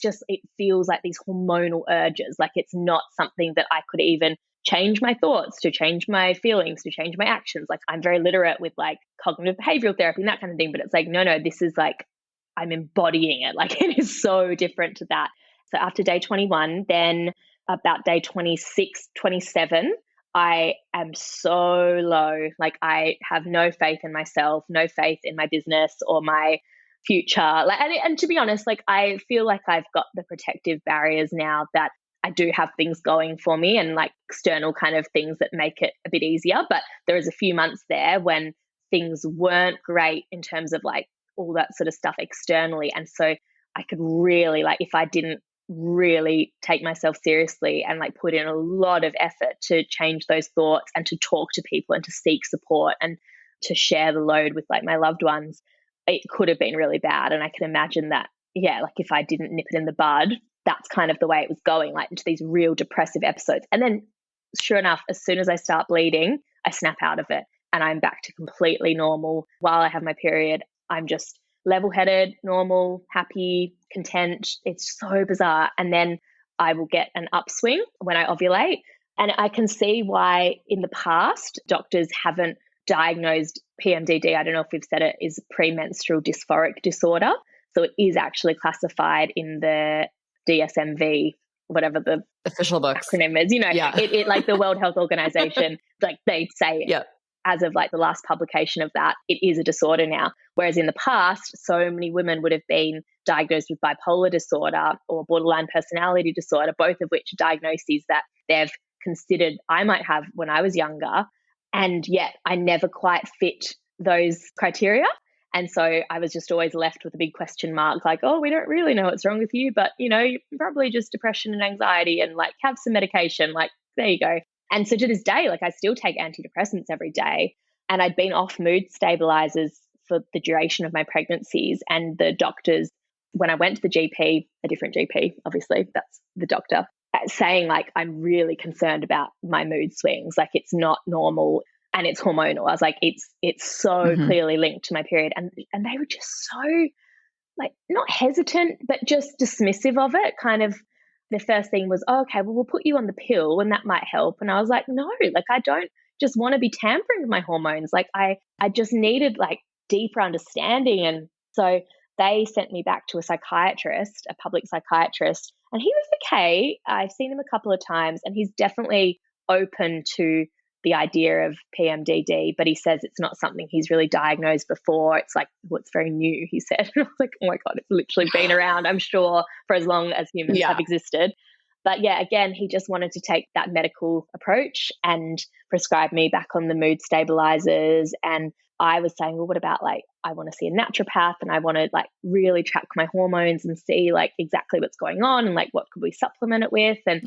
feels like these hormonal urges. Like it's not something that I could even change my thoughts, to change my feelings, to change my actions. Like I'm very literate with like cognitive behavioral therapy and that kind of thing, but it's like, no, this is like, I'm embodying it. Like it is so different to that. So after day 21, then about day 26, 27, I am so low. Like I have no faith in myself, no faith in my business or my future. Like, and to be honest, like I feel like I've got the protective barriers now that I do have things going for me and like external kind of things that make it a bit easier. But there was a few months there when things weren't great in terms of like all that sort of stuff externally. And so I could really, like, if I didn't really take myself seriously and like put in a lot of effort to change those thoughts and to talk to people and to seek support and to share the load with like my loved ones, it could have been really bad. And I can imagine that, yeah, like if I didn't nip it in the bud, that's kind of the way it was going, like into these real depressive episodes. And then sure enough, as soon as I start bleeding, I snap out of it and I'm back to completely normal. While I have my period, I'm just level-headed, normal, happy, content. It's so bizarre. And then I will get an upswing when I ovulate. And I can see why in the past doctors haven't diagnosed PMDD, I don't know if we've said it, is premenstrual dysphoric disorder. So it is actually classified in the DSMV, whatever the official books acronym is, Yeah. it like the World Health Organization, like they say Yep. as of like the last publication of that, it is a disorder now. Whereas in the past, so many women would have been diagnosed with bipolar disorder or borderline personality disorder, both of which are diagnoses that they've considered I might have when I was younger. And yet I never quite fit those criteria. And so I was just always left with a big question mark, like, oh, we don't really know what's wrong with you, but, you're probably just depression and anxiety and like have some medication, like, there you go. And so to this day, like I still take antidepressants every day. And I'd been off mood stabilizers for the duration of my pregnancies. And the doctors, when I went to the GP, a different GP, obviously, that's the doctor, saying like, I'm really concerned about my mood swings. Like it's not normal and it's hormonal. I was like, it's so clearly linked to my period. And they were just so like not hesitant, but just dismissive of it. Kind of the first thing was, oh, okay, well, we'll put you on the pill and that might help. And I was like, no, like I don't just want to be tampering with my hormones. Like I just needed like deeper understanding. And so they sent me back to a psychiatrist, a public psychiatrist, and he was okay. I've seen him a couple of times and he's definitely open to the idea of PMDD, but he says it's not something he's really diagnosed before. It's like, well, it's very new, he said. And I was like, oh my God, it's literally been around, I'm sure, for as long as humans have existed. But yeah, again, he just wanted to take that medical approach and prescribe me back on the mood stabilizers. And I was saying, well, what about like, I want to see a naturopath and I want to like really track my hormones and see like exactly what's going on and like what could we supplement it with? And,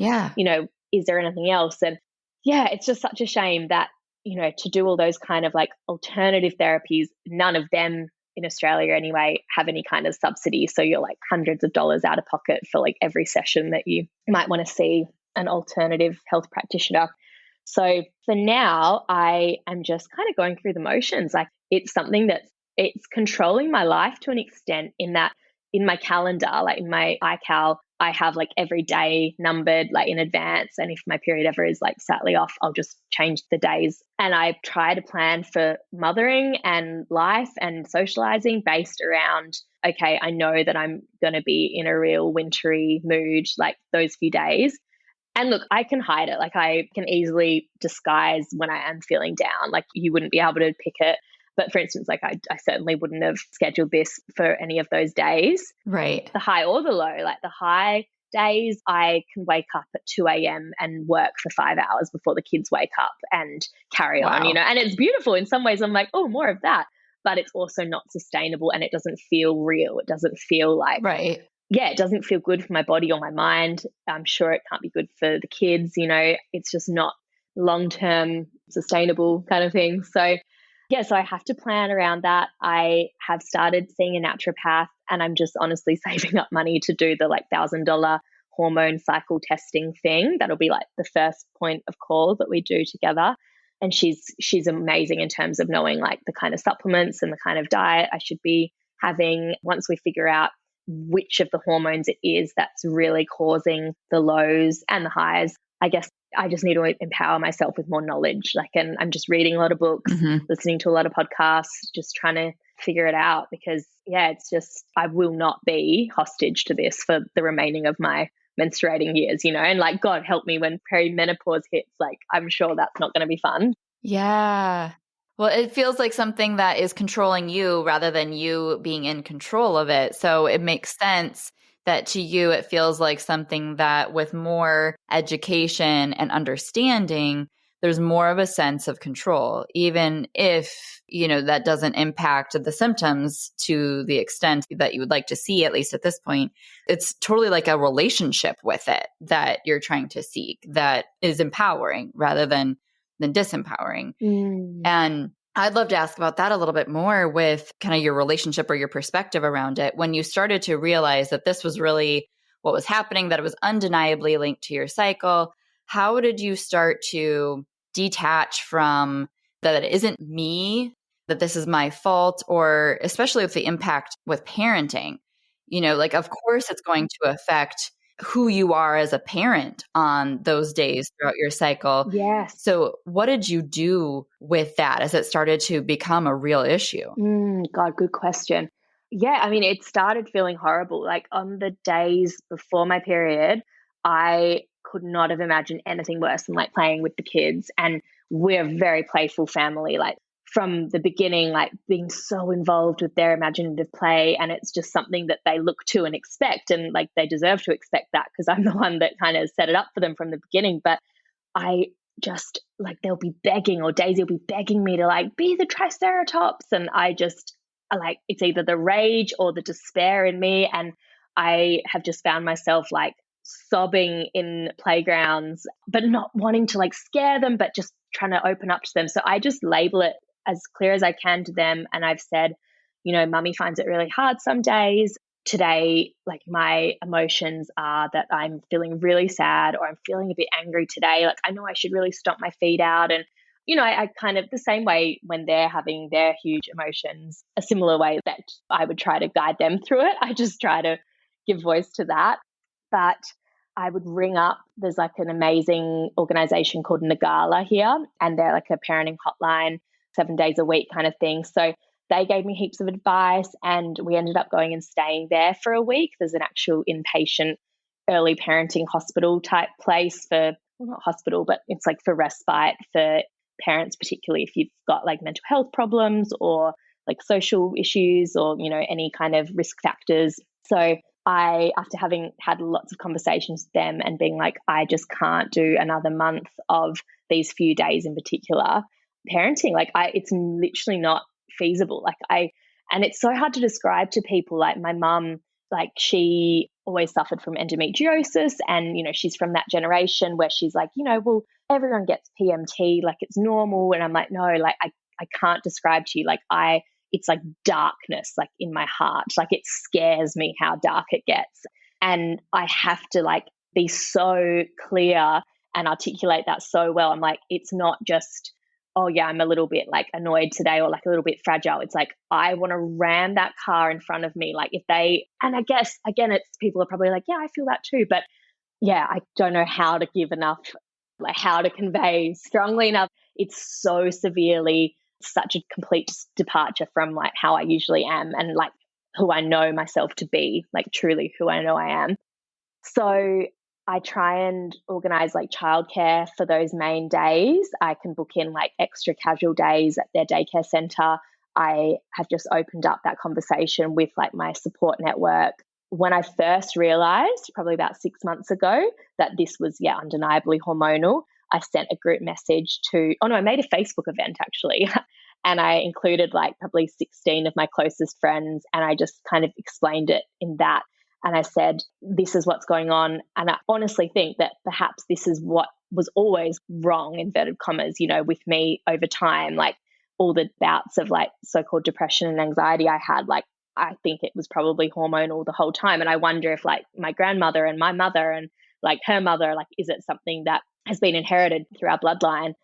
is there anything else? And yeah, it's just such a shame that, to do all those kind of like alternative therapies, none of them in Australia anyway have any kind of subsidy. So you're like hundreds of dollars out of pocket for like every session that you might want to see an alternative health practitioner. So for now, I am just kind of going through the motions. Like it's something it's controlling my life to an extent in that in my calendar, like in my iCal, I have like every day numbered like in advance. And if my period ever is like slightly off, I'll just change the days. And I try to plan for mothering and life and socializing based around, okay, I know that I'm going to be in a real wintry mood like those few days. And look, I can hide it. Like I can easily disguise when I am feeling down. Like you wouldn't be able to pick it. But for instance, like I certainly wouldn't have scheduled this for any of those days. Right. The high or the low, like the high days, I can wake up at 2 a.m. and work for 5 hours before the kids wake up and carry on, and it's beautiful. In some ways, I'm like, oh, more of that. But it's also not sustainable and it doesn't feel real. It doesn't feel like, it doesn't feel good for my body or my mind. I'm sure it can't be good for the kids. It's just not long-term sustainable kind of thing. So so I have to plan around that. I have started seeing a naturopath and I'm just honestly saving up money to do the like $1,000 hormone cycle testing thing. That'll be like the first point of call that we do together. And she's amazing in terms of knowing like the kind of supplements and the kind of diet I should be having once we figure out which of the hormones it is that's really causing the lows and the highs. I guess I just need to empower myself with more knowledge. And I'm just reading a lot of books, listening to a lot of podcasts, just trying to figure it out, because it's just, I will not be hostage to this for the remaining of my menstruating years, and like, God help me when perimenopause hits, like, I'm sure that's not going to be fun. Yeah. Well, it feels like something that is controlling you rather than you being in control of it. So it makes sense that to you, it feels like something that with more education and understanding, there's more of a sense of control, even if, that doesn't impact the symptoms to the extent that you would like to see, at least at this point. It's totally like a relationship with it that you're trying to seek that is empowering rather than disempowering. And I'd love to ask about that a little bit more with kind of your relationship or your perspective around it. When you started to realize that this was really what was happening, that it was undeniably linked to your cycle, how did you start to detach from that it isn't me, that this is my fault, or especially with the impact with parenting? Like, of course, it's going to affect who you are as a parent on those days throughout your cycle. Yes. So what did you do with that as it started to become a real issue? God, good question. Yeah, I mean, it started feeling horrible. Like, on the days before my period, I could not have imagined anything worse than like playing with the kids. And we're a very playful family. Like, from the beginning, like being so involved with their imaginative play. And it's just something that they look to and expect. And like, they deserve to expect that, because I'm the one that kind of set it up for them from the beginning. But I just, like, they'll be begging, or Daisy will be begging me to like be the triceratops. And I just, like, it's either the rage or the despair in me. And I have just found myself like sobbing in playgrounds, but not wanting to like scare them, but just trying to open up to them. So I just label it as clear as I can to them. And I've said, mummy finds it really hard some days. Today, like, my emotions are that I'm feeling really sad, or I'm feeling a bit angry today. Like, I know I should really stomp my feet out. And, I kind of, the same way when they're having their huge emotions, a similar way that I would try to guide them through it. I just try to give voice to that. But I would ring up, there's like an amazing organization called Nagala here, and they're like a parenting hotline, 7 days a week kind of thing. So they gave me heaps of advice, and we ended up going and staying there for a week. There's an actual inpatient early parenting hospital type place for, well, not hospital, but it's like for respite for parents, particularly if you've got like mental health problems or like social issues or, any kind of risk factors. So I, after having had lots of conversations with them and being like, I just can't do another month of these few days in particular parenting. Like, it's literally not feasible. And it's so hard to describe to people. Like, my mum, like, she always suffered from endometriosis, and she's from that generation where she's like, well, everyone gets PMT, like, it's normal. And I'm like, no, like, I can't describe to you, like, it's like darkness, like, in my heart. Like, it scares me how dark it gets. And I have to like be so clear and articulate that so well. I'm like, it's not just, oh yeah, I'm a little bit like annoyed today, or like a little bit fragile. It's like, I want to ram that car in front of me. Like, if they, and I guess again, it's, people are probably like, yeah, I feel that too. But yeah, I don't know how to give enough, like how to convey strongly enough. It's so severely, such a complete departure from like how I usually am, and like who I know myself to be, like truly who I know I am. So I try and organize like childcare for those main days. I can book in like extra casual days at their daycare center. I have just opened up that conversation with like my support network. When I first realized, probably about 6 months ago, that this was, undeniably hormonal, I sent a group message I made a Facebook event actually. And I included like probably 16 of my closest friends. And I just kind of explained it in that. And I said, this is what's going on. And I honestly think that perhaps this is what was always wrong, inverted commas, with me over time. Like, all the bouts of like so-called depression and anxiety I had, like, I think it was probably hormonal the whole time. And I wonder if like my grandmother and my mother and like her mother, like, is it something that has been inherited through our bloodline?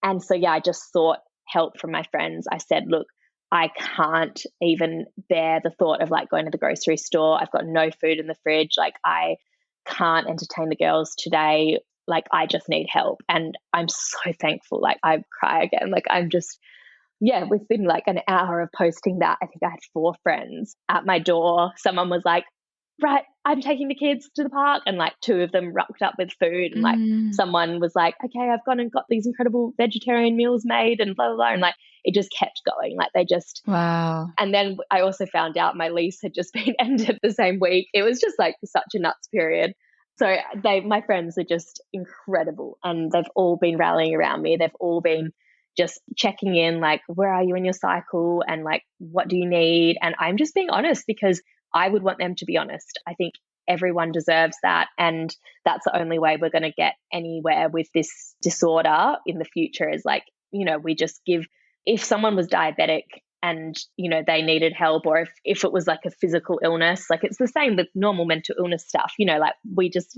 And so, I just sought help from my friends. I said, look, I can't even bear the thought of like going to the grocery store. I've got no food in the fridge. Like, I can't entertain the girls today. Like, I just need help. And I'm so thankful. Like, I cry again. Like, I'm just, yeah, within like an hour of posting that, I think I had 4 friends at my door. Someone was like, right, I'm taking the kids to the park. And like 2 of them rocked up with food. And like Mm, someone was like, okay, I've gone and got these incredible vegetarian meals made and blah, blah, blah. And like it just kept going. Like they just, wow. and then I also found out my lease had just been ended the same week. It was just like such a nuts period. So my friends are just incredible, and they've all been rallying around me. They've all been just checking in, like, where are you in your cycle? And like, what do you need? And I'm just being honest because I would want them to be honest. I think everyone deserves that. And that's the only way we're going to get anywhere with this disorder in the future is like, we just give, if someone was diabetic and, they needed help, or if it was like a physical illness, like it's the same with normal mental illness stuff, like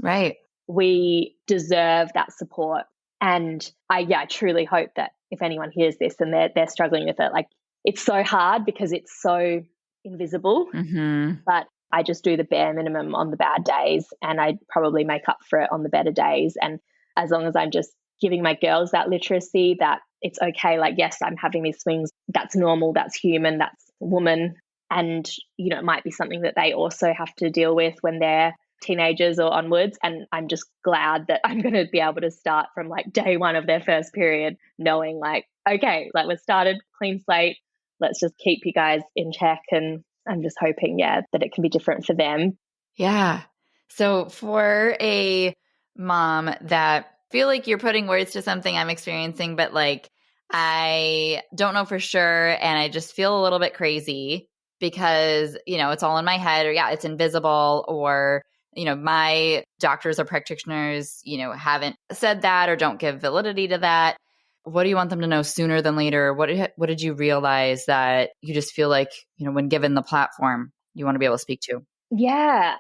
Right. we deserve that support. And I truly hope that if anyone hears this and they're struggling with it, like it's so hard because it's so invisible, Mm-hmm. but I just do the bare minimum on the bad days, and I probably make up for it on the better days. And as long as I'm just giving my girls that literacy that it's okay, like, yes, I'm having these swings, that's normal, that's human, that's woman. And, it might be something that they also have to deal with when they're teenagers or onwards. And I'm just glad that I'm going to be able to start from like day one of their first period, knowing like, okay, like we've started clean slate. Let's just keep you guys in check. And I'm just hoping, that it can be different for them. Yeah. So for a mom that feel like you're putting words to something I'm experiencing, but like I don't know for sure, and I just feel a little bit crazy because, it's all in my head, or it's invisible, or my doctors or practitioners, haven't said that or don't give validity to that. What do you want them to know sooner than later? What did you realize that you just feel like, when given the platform, you want to be able to speak to? Yeah,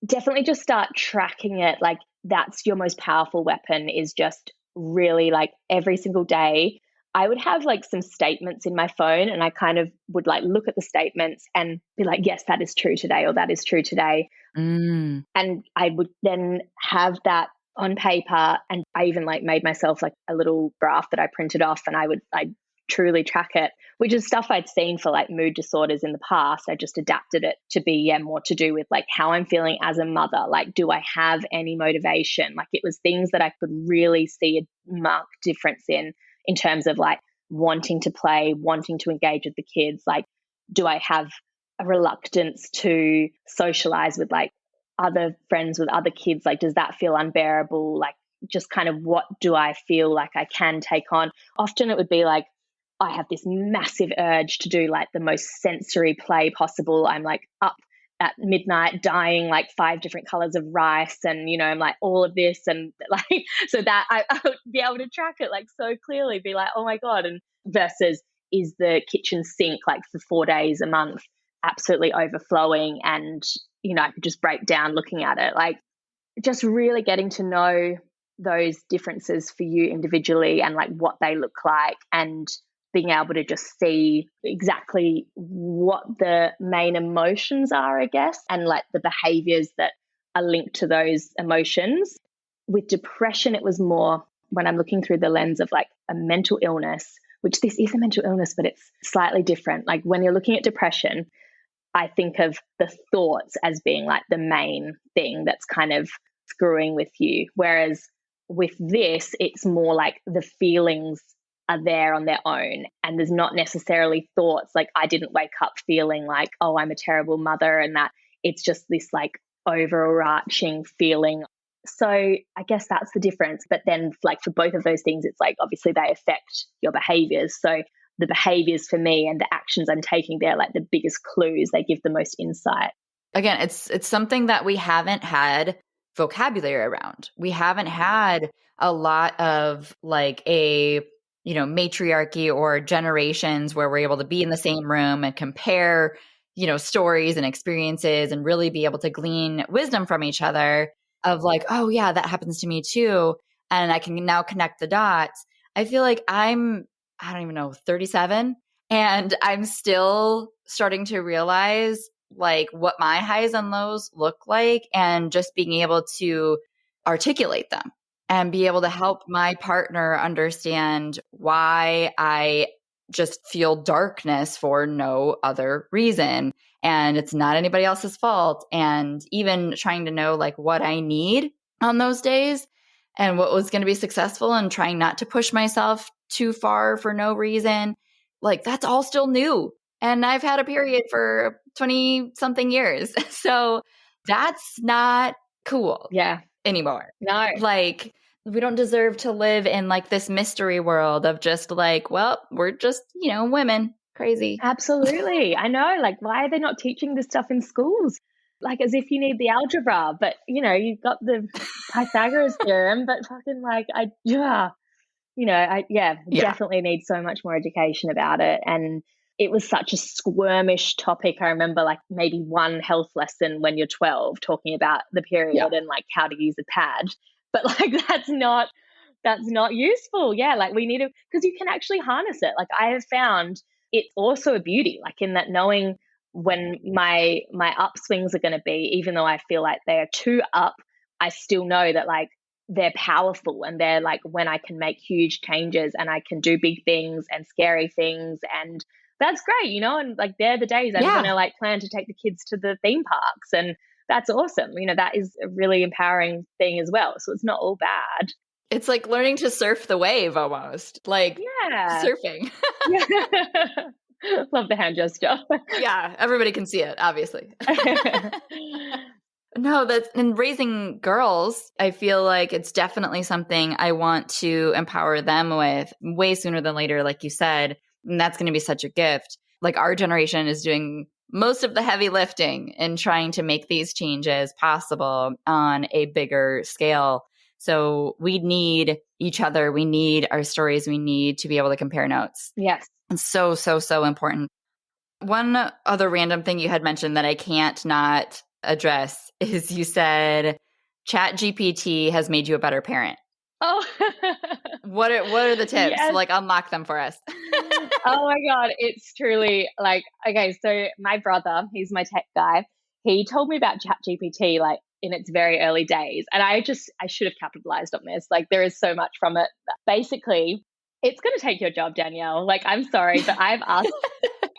definitely just start tracking it. Like that's your most powerful weapon, is just really like every single day. I would have like some statements in my phone, and I kind of would like look at the statements and be like, yes, that is true today, or that is true today. Mm. And I would then have that on paper. And I even like made myself like a little graph that I printed off, and I'd truly track it, which is stuff I'd seen for like mood disorders in the past. I just adapted it to be more to do with like how I'm feeling as a mother. Like, do I have any motivation? Like it was things that I could really see a marked difference in terms of like wanting to play, wanting to engage with the kids. Like, do I have a reluctance to socialize with like other friends, with other kids? Like, does that feel unbearable? Like, just kind of what do I feel like I can take on? Often it would be like, I have this massive urge to do like the most sensory play possible. I'm like up at midnight dyeing like 5 different colors of rice, and I'm like all of this, and like so that I would be able to track it like so clearly, be like, oh my god. And versus, is the kitchen sink like for 4 days a month absolutely overflowing? And I could just break down looking at it. Like just really getting to know those differences for you individually, and like what they look like, and being able to just see exactly what the main emotions are, I guess, and like the behaviors that are linked to those emotions. With depression, it was more when I'm looking through the lens of like a mental illness, which this is a mental illness, but it's slightly different. Like when you're looking at depression, I think of the thoughts as being like the main thing that's kind of screwing with you. Whereas with this, it's more like the feelings are there on their own, and there's not necessarily thoughts. Like I didn't wake up feeling like, oh, I'm a terrible mother, and that it's just this like overarching feeling. So I guess that's the difference. But then like for both of those things, it's like obviously they affect your behaviors. So the behaviors for me and the actions I'm taking, they're like the biggest clues. They give the most insight. Again, it's something that we haven't had vocabulary around. We haven't had a lot of like a matriarchy or generations where we're able to be in the same room and compare stories and experiences and really be able to glean wisdom from each other of like, oh yeah, that happens to me too, and I can now connect the dots. I feel like I don't even know, 37, and I'm still starting to realize like what my highs and lows look like, and just being able to articulate them and be able to help my partner understand why I just feel darkness for no other reason. And it's not anybody else's fault. And even trying to know like what I need on those days and what was going to be successful and trying not to push myself too far for no reason, like that's all still new. And I've had a period for 20 something years. So that's not cool anymore. No. Like we don't deserve to live in like this mystery world of just like, well, we're just, women. Crazy. Absolutely. I know. Like, why are they not teaching this stuff in schools? Like, as if you need the algebra, but you've got the Pythagoras theorem, but fucking like, definitely need so much more education about it. And it was such a squirmish topic. I remember like maybe one health lesson when you're 12 talking about the period and like how to use a pad, but like that's not useful. Yeah, like we need to, because you can actually harness it. Like I have found it's also a beauty, like in that knowing when my upswings are going to be, even though I feel like they are too up, I still know that like they're powerful and they're like when I can make huge changes and I can do big things and scary things, and that's great, and like they're the days I'm going to like plan to take the kids to the theme parks, and that's awesome. That is a really empowering thing as well. So it's not all bad. It's like learning to surf the wave almost, like surfing. Love the hand gesture. Yeah, everybody can see it, obviously. No, that's in raising girls. I feel like it's definitely something I want to empower them with way sooner than later, like you said. And that's going to be such a gift. Like our generation is doing most of the heavy lifting and trying to make these changes possible on a bigger scale. So we need each other. We need our stories. We need to be able to compare notes. Yes. It's so, so, so important. One other random thing you had mentioned that I can't not address is you said ChatGPT has made you a better parent. Oh. What are the tips? Yes. Like unlock them for us. Oh my God. It's truly like, okay, so my brother, he's my tech guy. He told me about ChatGPT like in its very early days. And I should have capitalized on this. Like there is so much from it. Basically, it's going to take your job, Danielle. Like, I'm sorry, but I've asked,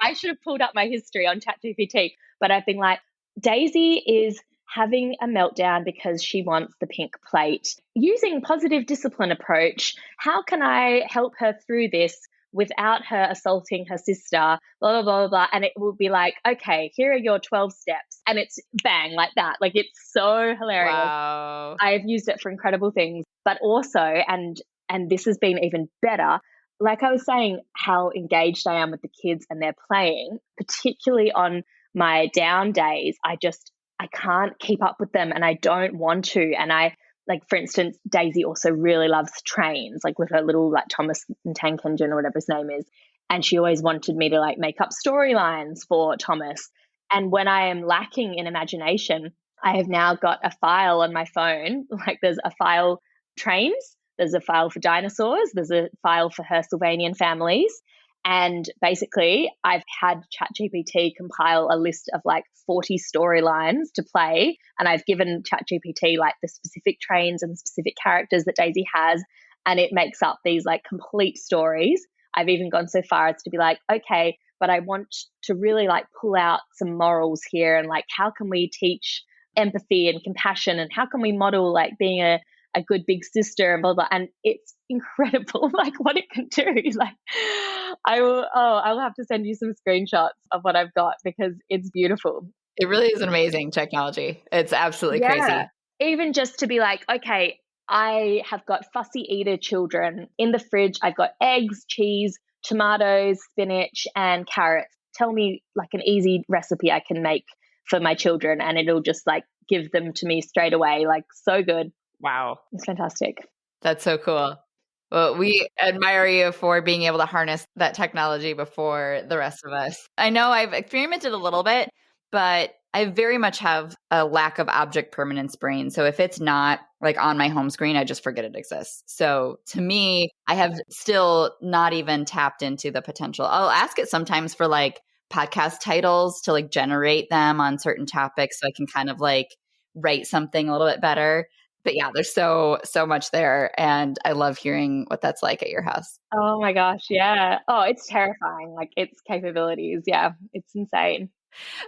I should have pulled up my history on ChatGPT, but I've been like, Daisy is having a meltdown because she wants the pink plate. Using positive discipline approach, how can I help her through this without her assaulting her sister, blah, blah, blah, blah. And it will be like, okay, here are your 12 steps. And it's bang, like that. Like, it's so hilarious. Wow. I've used it for incredible things, but also, and this has been even better, like I was saying, how engaged I am with the kids and they're playing, particularly on my down days. I can't keep up with them and I don't want to. And like, for instance, Daisy also really loves trains, like with her little like Thomas and Tank Engine or whatever his name is. And she always wanted me to like make up storylines for Thomas. And when I am lacking in imagination, I have now got a file on my phone. Like there's a file trains, there's a file for dinosaurs, there's a file for her Sylvanian families. And basically, I've had ChatGPT compile a list of like 40 storylines to play. And I've given ChatGPT like the specific trains and specific characters that Daisy has. And it makes up these like complete stories. I've even gone so far as to be like, okay, but I want to really like pull out some morals here. And like, how can we teach empathy and compassion? And how can we model like being a good big sister and blah, blah. And it's incredible, like what it can do. Like I'll have to send you some screenshots of what I've got because it's beautiful. It really is an amazing technology. It's absolutely crazy. Even just to be like, okay, I have got fussy eater children in the fridge. I've got eggs, cheese, tomatoes, spinach, and carrots. Tell me like an easy recipe I can make for my children. And it'll just like give them to me straight away. Like so good. Wow. It's fantastic. That's so cool. Well, we admire you for being able to harness that technology before the rest of us. I know I've experimented a little bit, but I very much have a lack of object permanence brain. So if it's not like on my home screen, I just forget it exists. So to me, I have still not even tapped into the potential. I'll ask it sometimes for like podcast titles to like generate them on certain topics so I can kind of like write something a little bit better. But yeah, there's so much there. And I love hearing what that's like at your house. Oh my gosh. Yeah. Oh, it's terrifying. Like its capabilities. Yeah. It's insane.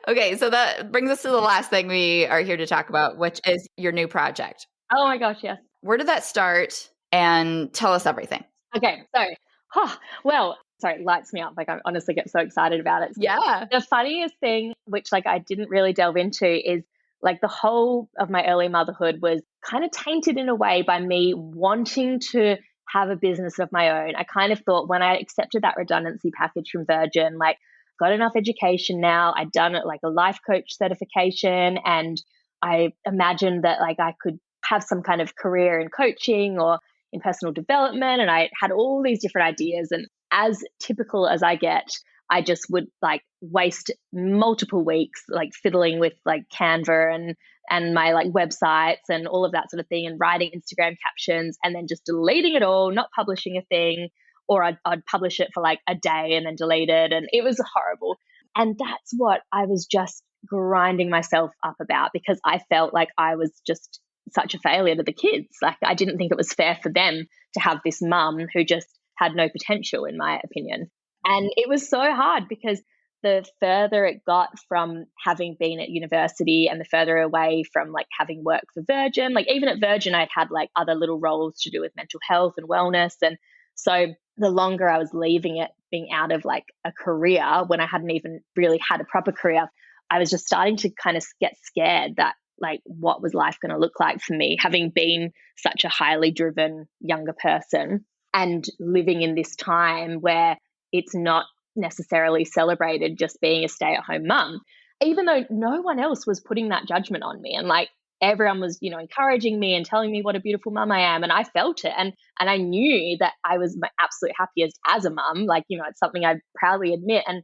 Okay. So that brings us to the last thing we are here to talk about, which is your new project. Oh my gosh. Yes. Where did that start? And tell us everything. Okay. So, well, sorry, it lights me up. Like I honestly get so excited about it. Yeah. The funniest thing, which like I didn't really delve into, is like the whole of my early motherhood was kind of tainted in a way by me wanting to have a business of my own. I kind of thought when I accepted that redundancy package from Virgin, like got enough education now. I'd done it like a life coach certification, and I imagined that like I could have some kind of career in coaching or in personal development. And I had all these different ideas. And as typical as I get, I just would like waste multiple weeks like fiddling with like Canva and my like websites and all of that sort of thing, and writing Instagram captions and then just deleting it all, not publishing a thing, or I'd publish it for like a day and then delete it. And it was horrible. And that's what I was just grinding myself up about, because I felt like I was just such a failure to the kids. Like I didn't think it was fair for them to have this mum who just had no potential, in my opinion. And it was so hard because the further it got from having been at university and the further away from like having worked for Virgin, like even at Virgin, I'd had like other little roles to do with mental health and wellness. And so the longer I was leaving it, being out of like a career when I hadn't even really had a proper career, I was just starting to kind of get scared that like what was life going to look like for me, having been such a highly driven younger person and living in this time where it's not necessarily celebrated just being a stay-at-home mum, even though no one else was putting that judgment on me. And like everyone was, you know, encouraging me and telling me what a beautiful mum I am. And I felt it. And I knew that I was my absolute happiest as a mum. Like, you know, it's something I proudly admit. And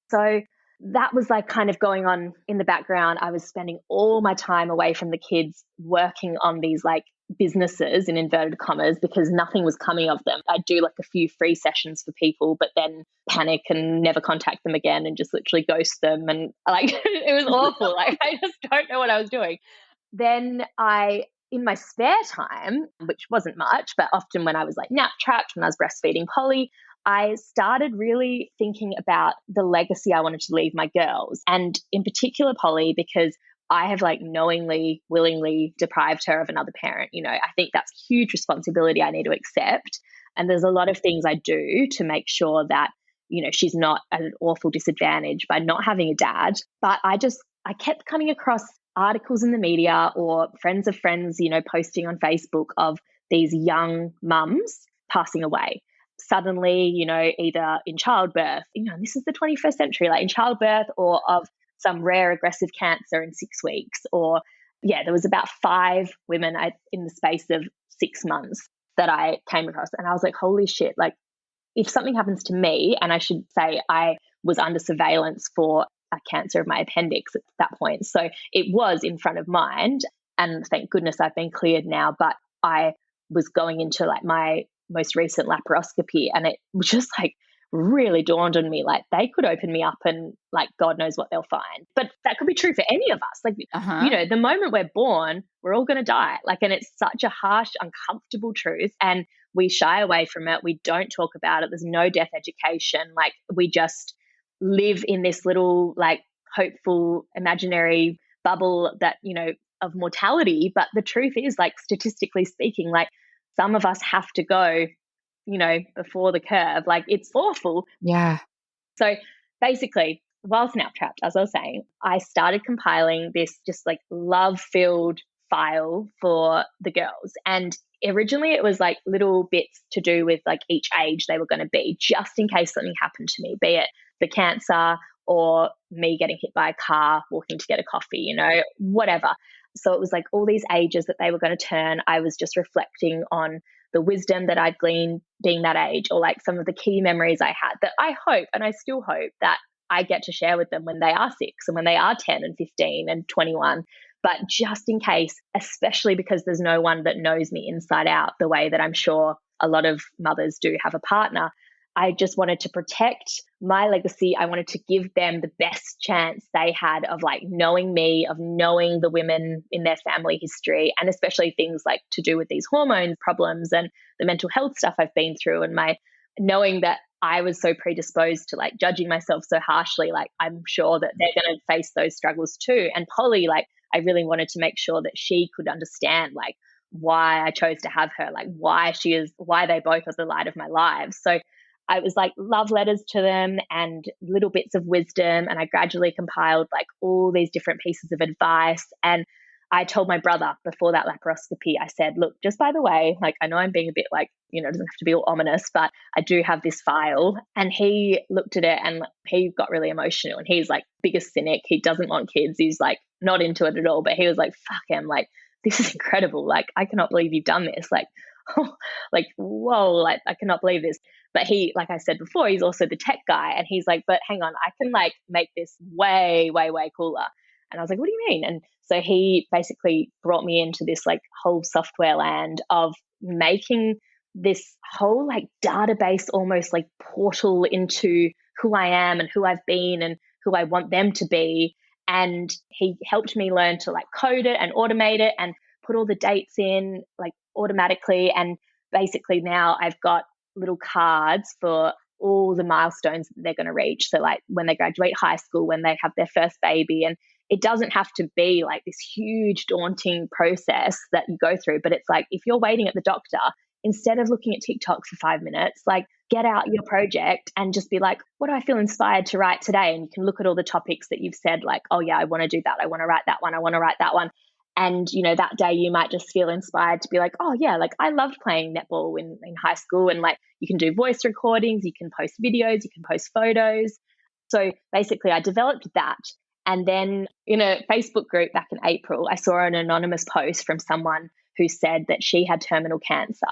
so that was like kind of going on in the background. I was spending all my time away from the kids working on these like businesses in inverted commas because nothing was coming of them. I'd do like a few free sessions for people, but then panic and never contact them again and just literally ghost them. And like, it was awful. Like, I just don't know what I was doing. Then in my spare time, which wasn't much, but often when I was like nap trapped, when I was breastfeeding Polly, I started really thinking about the legacy I wanted to leave my girls, and in particular Polly, because I have like knowingly, willingly deprived her of another parent. You know, I think that's a huge responsibility I need to accept. And there's a lot of things I do to make sure that, you know, she's not at an awful disadvantage by not having a dad. But I kept coming across articles in the media or friends of friends, you know, posting on Facebook of these young mums passing away suddenly, you know, either in childbirth, you know, this is the 21st century, like in childbirth, or of some rare aggressive cancer in 6 weeks. Or yeah, there was about 5 women in the space of 6 months that I came across. And I was like, holy shit, like if something happens to me, and I should say I was under surveillance for a cancer of my appendix at that point. So it was in front of mind, and thank goodness I've been cleared now, but I was going into like my most recent laparoscopy, and it just like really dawned on me like they could open me up and like God knows what they'll find. But that could be true for any of us. Like, you know, the moment we're born, we're all going to die. Like, and it's such a harsh, uncomfortable truth. And we shy away from it. We don't talk about it. There's no death education. Like, we just live in this little like hopeful imaginary bubble that, you know, of mortality. But the truth is, like, statistically speaking, like some of us have to go, you know, before the curve. Like, it's awful. Yeah. So basically, while snap trapped, as I was saying, I started compiling this just like love-filled file for the girls. And originally it was like little bits to do with like each age they were going to be, just in case something happened to me, be it the cancer or me getting hit by a car, walking to get a coffee, you know, whatever. So it was like all these ages that they were going to turn. I was just reflecting on the wisdom that I'd gleaned being that age, or like some of the key memories I had that I hope, and I still hope, that I get to share with them when they are 6 and when they are 10 and 15 and 21. But just in case, especially because there's no one that knows me inside out the way that I'm sure a lot of mothers do have a partner, I just wanted to protect my legacy. I wanted to give them the best chance they had of like knowing me, of knowing the women in their family history, and especially things like to do with these hormone problems and the mental health stuff I've been through, and my knowing that I was so predisposed to like judging myself so harshly. Like, I'm sure that they're going to face those struggles too. And Polly, like, I really wanted to make sure that she could understand like why I chose to have her, like why they both are the light of my lives. So I was like love letters to them and little bits of wisdom. And I gradually compiled like all these different pieces of advice. And I told my brother before that laparoscopy, I said, look, just by the way, like, I know I'm being a bit like, it doesn't have to be all ominous, but I do have this file. And he looked at it and he got really emotional. And he's like biggest cynic. He doesn't want kids. He's like not into it at all. But he was like, fuck him. Like, this is incredible. Like, I cannot believe you've done this. Like, like, whoa, like, I cannot believe this. But he, like I said before, he's also the tech guy. And he's like, but hang on, I can like make this way, way, way cooler. And I was like, what do you mean? And so he basically brought me into this like whole software land of making this whole like database, almost like portal into who I am and who I've been and who I want them to be. And he helped me learn to like code it and automate it and put all the dates in like automatically. And basically now I've got little cards for all the milestones that they're going to reach. So like when they graduate high school, when they have their first baby, and it doesn't have to be like this huge daunting process that you go through. But it's like, if you're waiting at the doctor, instead of looking at TikTok for 5 minutes, like get out your project and just be like, what do I feel inspired to write today? And you can look at all the topics that you've said, like, oh yeah, I want to do that. I want to write that one. I want to write that one. And, that day you might just feel inspired to be like, oh yeah, like I loved playing netball in high school. And like, you can do voice recordings, you can post videos, you can post photos. So basically I developed that. And then in a Facebook group back in April, I saw an anonymous post from someone who said that she had terminal cancer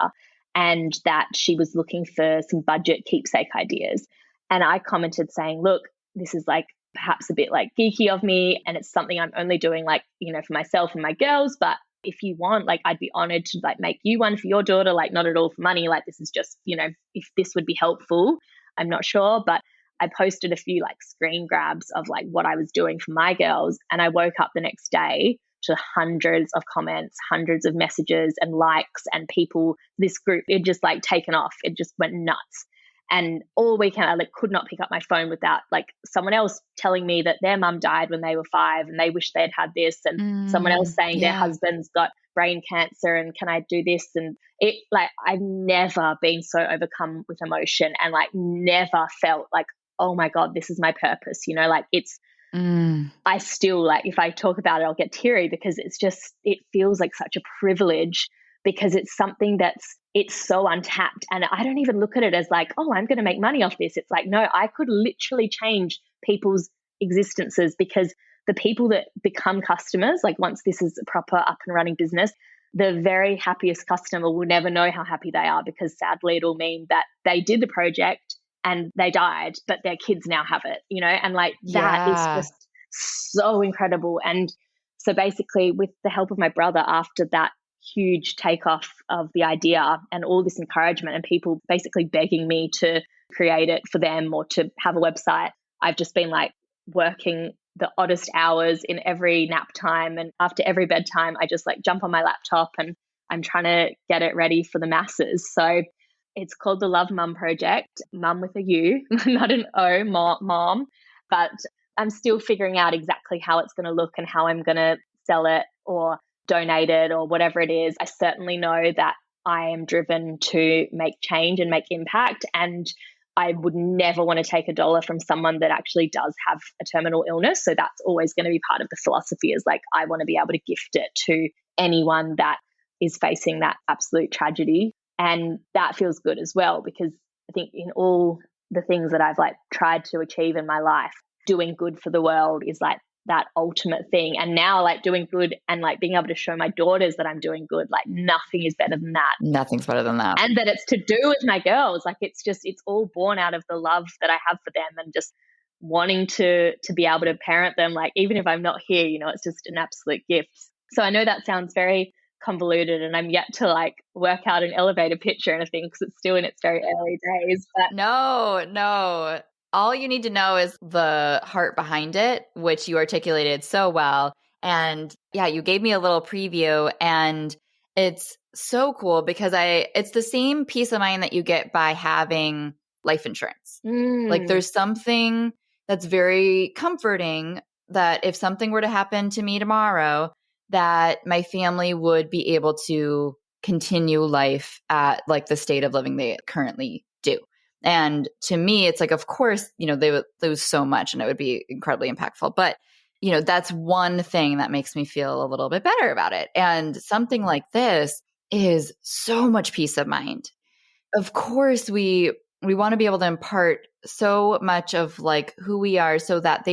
and that she was looking for some budget keepsake ideas. And I commented saying, look, this is like perhaps a bit like geeky of me, and it's something I'm only doing like, for myself and my girls. But if you want, like, I'd be honored to like make you one for your daughter, like not at all for money. Like, this is just, if this would be helpful, I'm not sure. But I posted a few like screen grabs of like what I was doing for my girls. And I woke up the next day to hundreds of comments, hundreds of messages and likes, and people, this group, it just like taken off. It just went nuts. And all weekend, I like could not pick up my phone without like someone else telling me that their mum died when they were 5 and they wish they'd had this, and someone else saying their husband's got brain cancer and can I do this? And it like, I've never been so overcome with emotion and like never felt like, oh my God, this is my purpose. Like it's, I still like, if I talk about it, I'll get teary because it feels like such a privilege, because it's something it's so untapped. And I don't even look at it as like, oh, I'm going to make money off this. It's like, no, I could literally change people's existences, because the people that become customers, like once this is a proper up and running business, the very happiest customer will never know how happy they are, because sadly it'll mean that they did the project and they died, but their kids now have it, and like that is just so incredible. And so basically with the help of my brother, after that huge takeoff of the idea and all this encouragement and people basically begging me to create it for them or to have a website, I've just been like working the oddest hours in every nap time. And after every bedtime, I just like jump on my laptop and I'm trying to get it ready for the masses. So it's called the Love Mum Project, mum with a U, not an O, mom. But I'm still figuring out exactly how it's going to look and how I'm going to sell it or donate it or whatever it is. I certainly know that I am driven to make change and make impact. And I would never want to take a dollar from someone that actually does have a terminal illness. So that's always going to be part of the philosophy, is like, I want to be able to gift it to anyone that is facing that absolute tragedy. And that feels good as well, because I think in all the things that I've like tried to achieve in my life, doing good for the world is like that ultimate thing. And now like doing good and like being able to show my daughters that I'm doing good, like nothing is better than that. Nothing's better than that. And that it's to do with my girls. Like it's all born out of the love that I have for them and just wanting to be able to parent them. Like even if I'm not here, it's just an absolute gift. So I know that sounds very convoluted, and I'm yet to like work out an elevator pitch or anything because it's still in its very early days. But No. All you need to know is the heart behind it, which you articulated so well. And yeah, you gave me a little preview, and it's so cool because it's the same peace of mind that you get by having life insurance. Like there's something that's very comforting that if something were to happen to me tomorrow, that my family would be able to continue life at like the state of living they currently do. And to me, it's like, of course, they would lose so much and it would be incredibly impactful. But, that's one thing that makes me feel a little bit better about it. And something like this is so much peace of mind. Of course, we want to be able to impart so much of like who we are so that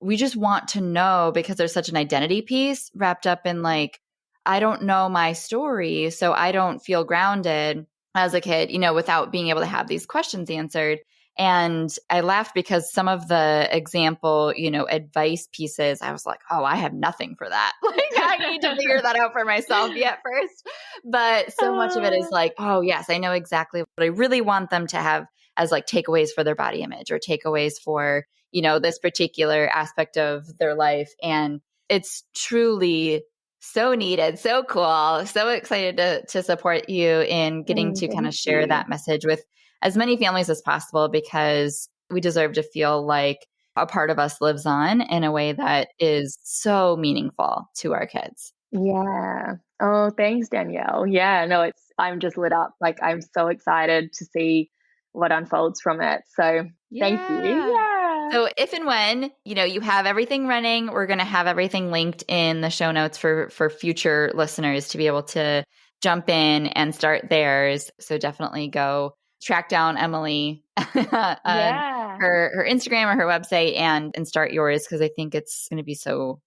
we just want to know, because there's such an identity piece wrapped up in like, I don't know my story, so I don't feel grounded as a kid, without being able to have these questions answered. And I laughed because some of the example, advice pieces, I was like, oh, I have nothing for that. Like I need to figure that out for myself yet first. But so much of it is like, oh yes, I know exactly what I really want them to have as like takeaways for their body image or takeaways for, this particular aspect of their life. And it's truly so needed, so cool, so excited to support you in getting to kind of share that message with as many families as possible, because we deserve to feel like a part of us lives on in a way that is so meaningful to our kids. Yeah. Oh, thanks, Danielle. Yeah, no, I'm just lit up. Like I'm so excited to see what unfolds from it. So thank you. Yeah. So if and when, you have everything running, we're going to have everything linked in the show notes for future listeners to be able to jump in and start theirs. So definitely go track down Emily on her Instagram or her website and start yours, because I think it's going to be so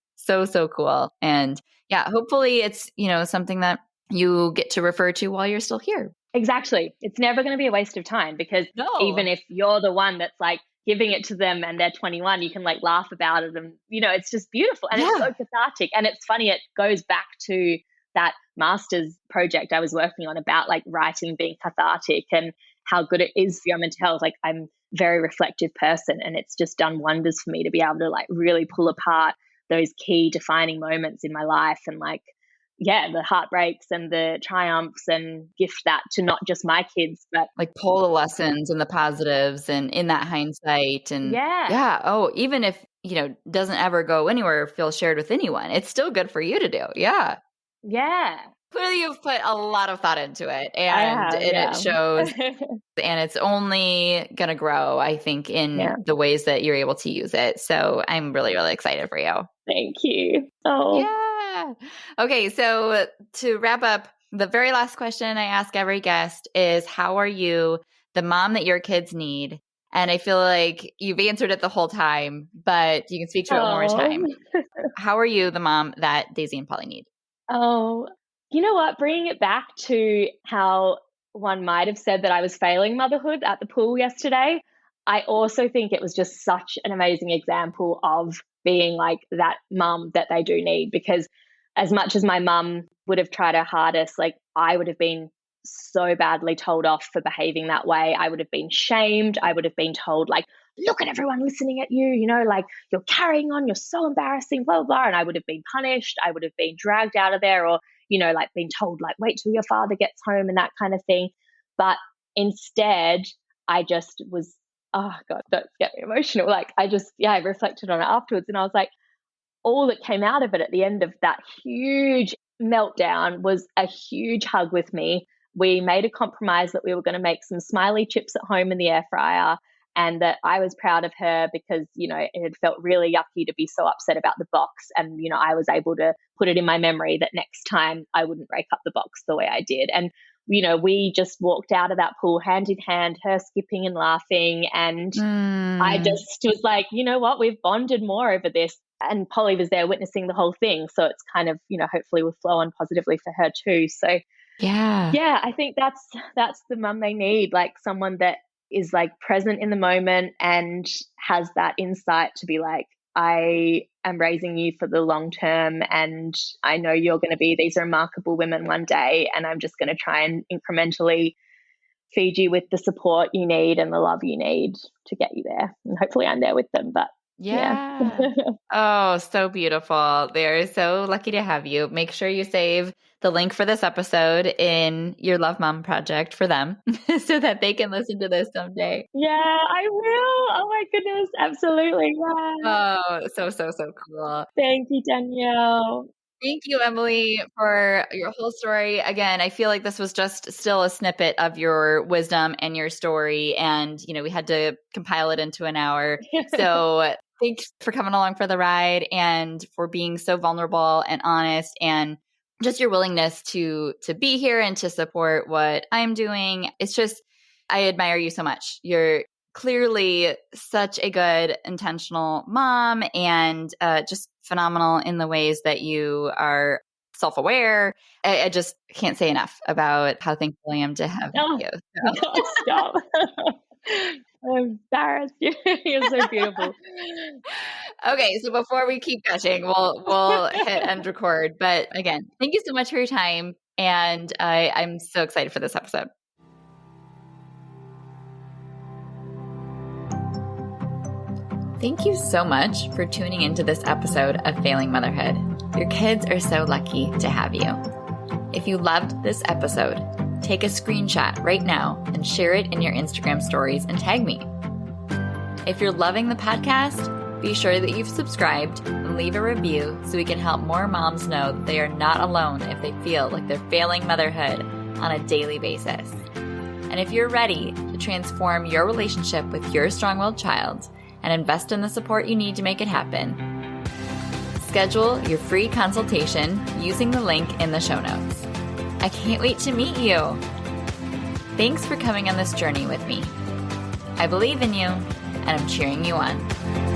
cool. And yeah, hopefully it's, something that you get to refer to while you're still here. Exactly. It's never going to be a waste of time, because even if you're the one that's like giving it to them and they're 21, you can like laugh about it, and it's just beautiful, and it's so cathartic. And it's funny, it goes back to that master's project I was working on about like writing being cathartic and how good it is for your mental health. Like I'm a very reflective person, and it's just done wonders for me to be able to like really pull apart those key defining moments in my life, and like the heartbreaks and the triumphs, and gift that to not just my kids, but like pull the lessons and the positives and in that hindsight. And oh, even if, doesn't ever go anywhere or feel shared with anyone, it's still good for you to do. Yeah. Clearly you've put a lot of thought into it, and it shows. And it's only going to grow, I think, in the ways that you're able to use it. So I'm really, really excited for you. Thank you. Oh, yeah. Okay. So to wrap up, the very last question I ask every guest is, how are you the mom that your kids need? And I feel like you've answered it the whole time, but you can speak to it one more time. How are you the mom that Daisy and Polly need? Oh, you know what? Bringing it back to how one might have said that I was failing motherhood at the pool yesterday, I also think it was just such an amazing example of being like that mum that they do need. Because as much as my mum would have tried her hardest, like I would have been so badly told off for behaving that way. I would have been shamed. I would have been told like, look at everyone listening at you, like you're carrying on, you're so embarrassing, blah, blah, blah. And I would have been punished. I would have been dragged out of there, or, like being told like, wait till your father gets home and that kind of thing. But instead, I just was, oh God, don't get me emotional. Like I just, I reflected on it afterwards, and I was like, all that came out of it at the end of that huge meltdown was a huge hug with me. We made a compromise that we were going to make some smiley chips at home in the air fryer, and that I was proud of her because, it had felt really yucky to be so upset about the box. And, I was able to put it in my memory that next time I wouldn't break up the box the way I did. And, we just walked out of that pool hand in hand, her skipping and laughing. And I just was like, you know what, we've bonded more over this. And Polly was there witnessing the whole thing. So it's kind of, hopefully will flow on positively for her too. So I think that's the mum they need, like someone that is like present in the moment and has that insight to be like, I am raising you for the long term, and I know you're going to be these remarkable women one day, and I'm just going to try and incrementally feed you with the support you need and the love you need to get you there. And hopefully I'm there with them, but yeah. Oh, so beautiful. They're so lucky to have you. Make sure you save the link for this episode in your Love Mom project for them so that they can listen to this someday. Yeah, I will. Oh my goodness. Absolutely. Yeah. Oh, so cool. Thank you, Danielle. Thank you, Emily, for your whole story. Again, I feel like this was just still a snippet of your wisdom and your story. And, we had to compile it into an hour. So thanks for coming along for the ride and for being so vulnerable and honest, and just your willingness to be here and to support what I'm doing. It's just, I admire you so much. You're clearly such a good, intentional mom, and just phenomenal in the ways that you are self-aware. I just can't say enough about how thankful I am to have you. So. Stop. I'm embarrassed. You're so beautiful. Okay, so before we keep gushing, we'll hit end record. But again, thank you so much for your time, and I'm so excited for this episode. Thank you so much for tuning into this episode of Failing Motherhood. Your kids are so lucky to have you. If you loved this episode, take a screenshot right now and share it in your Instagram stories and tag me. If you're loving the podcast, be sure that you've subscribed and leave a review so we can help more moms know that they are not alone if they feel like they're failing motherhood on a daily basis. And if you're ready to transform your relationship with your strong-willed child and invest in the support you need to make it happen, schedule your free consultation using the link in the show notes. I can't wait to meet you. Thanks for coming on this journey with me. I believe in you, and I'm cheering you on.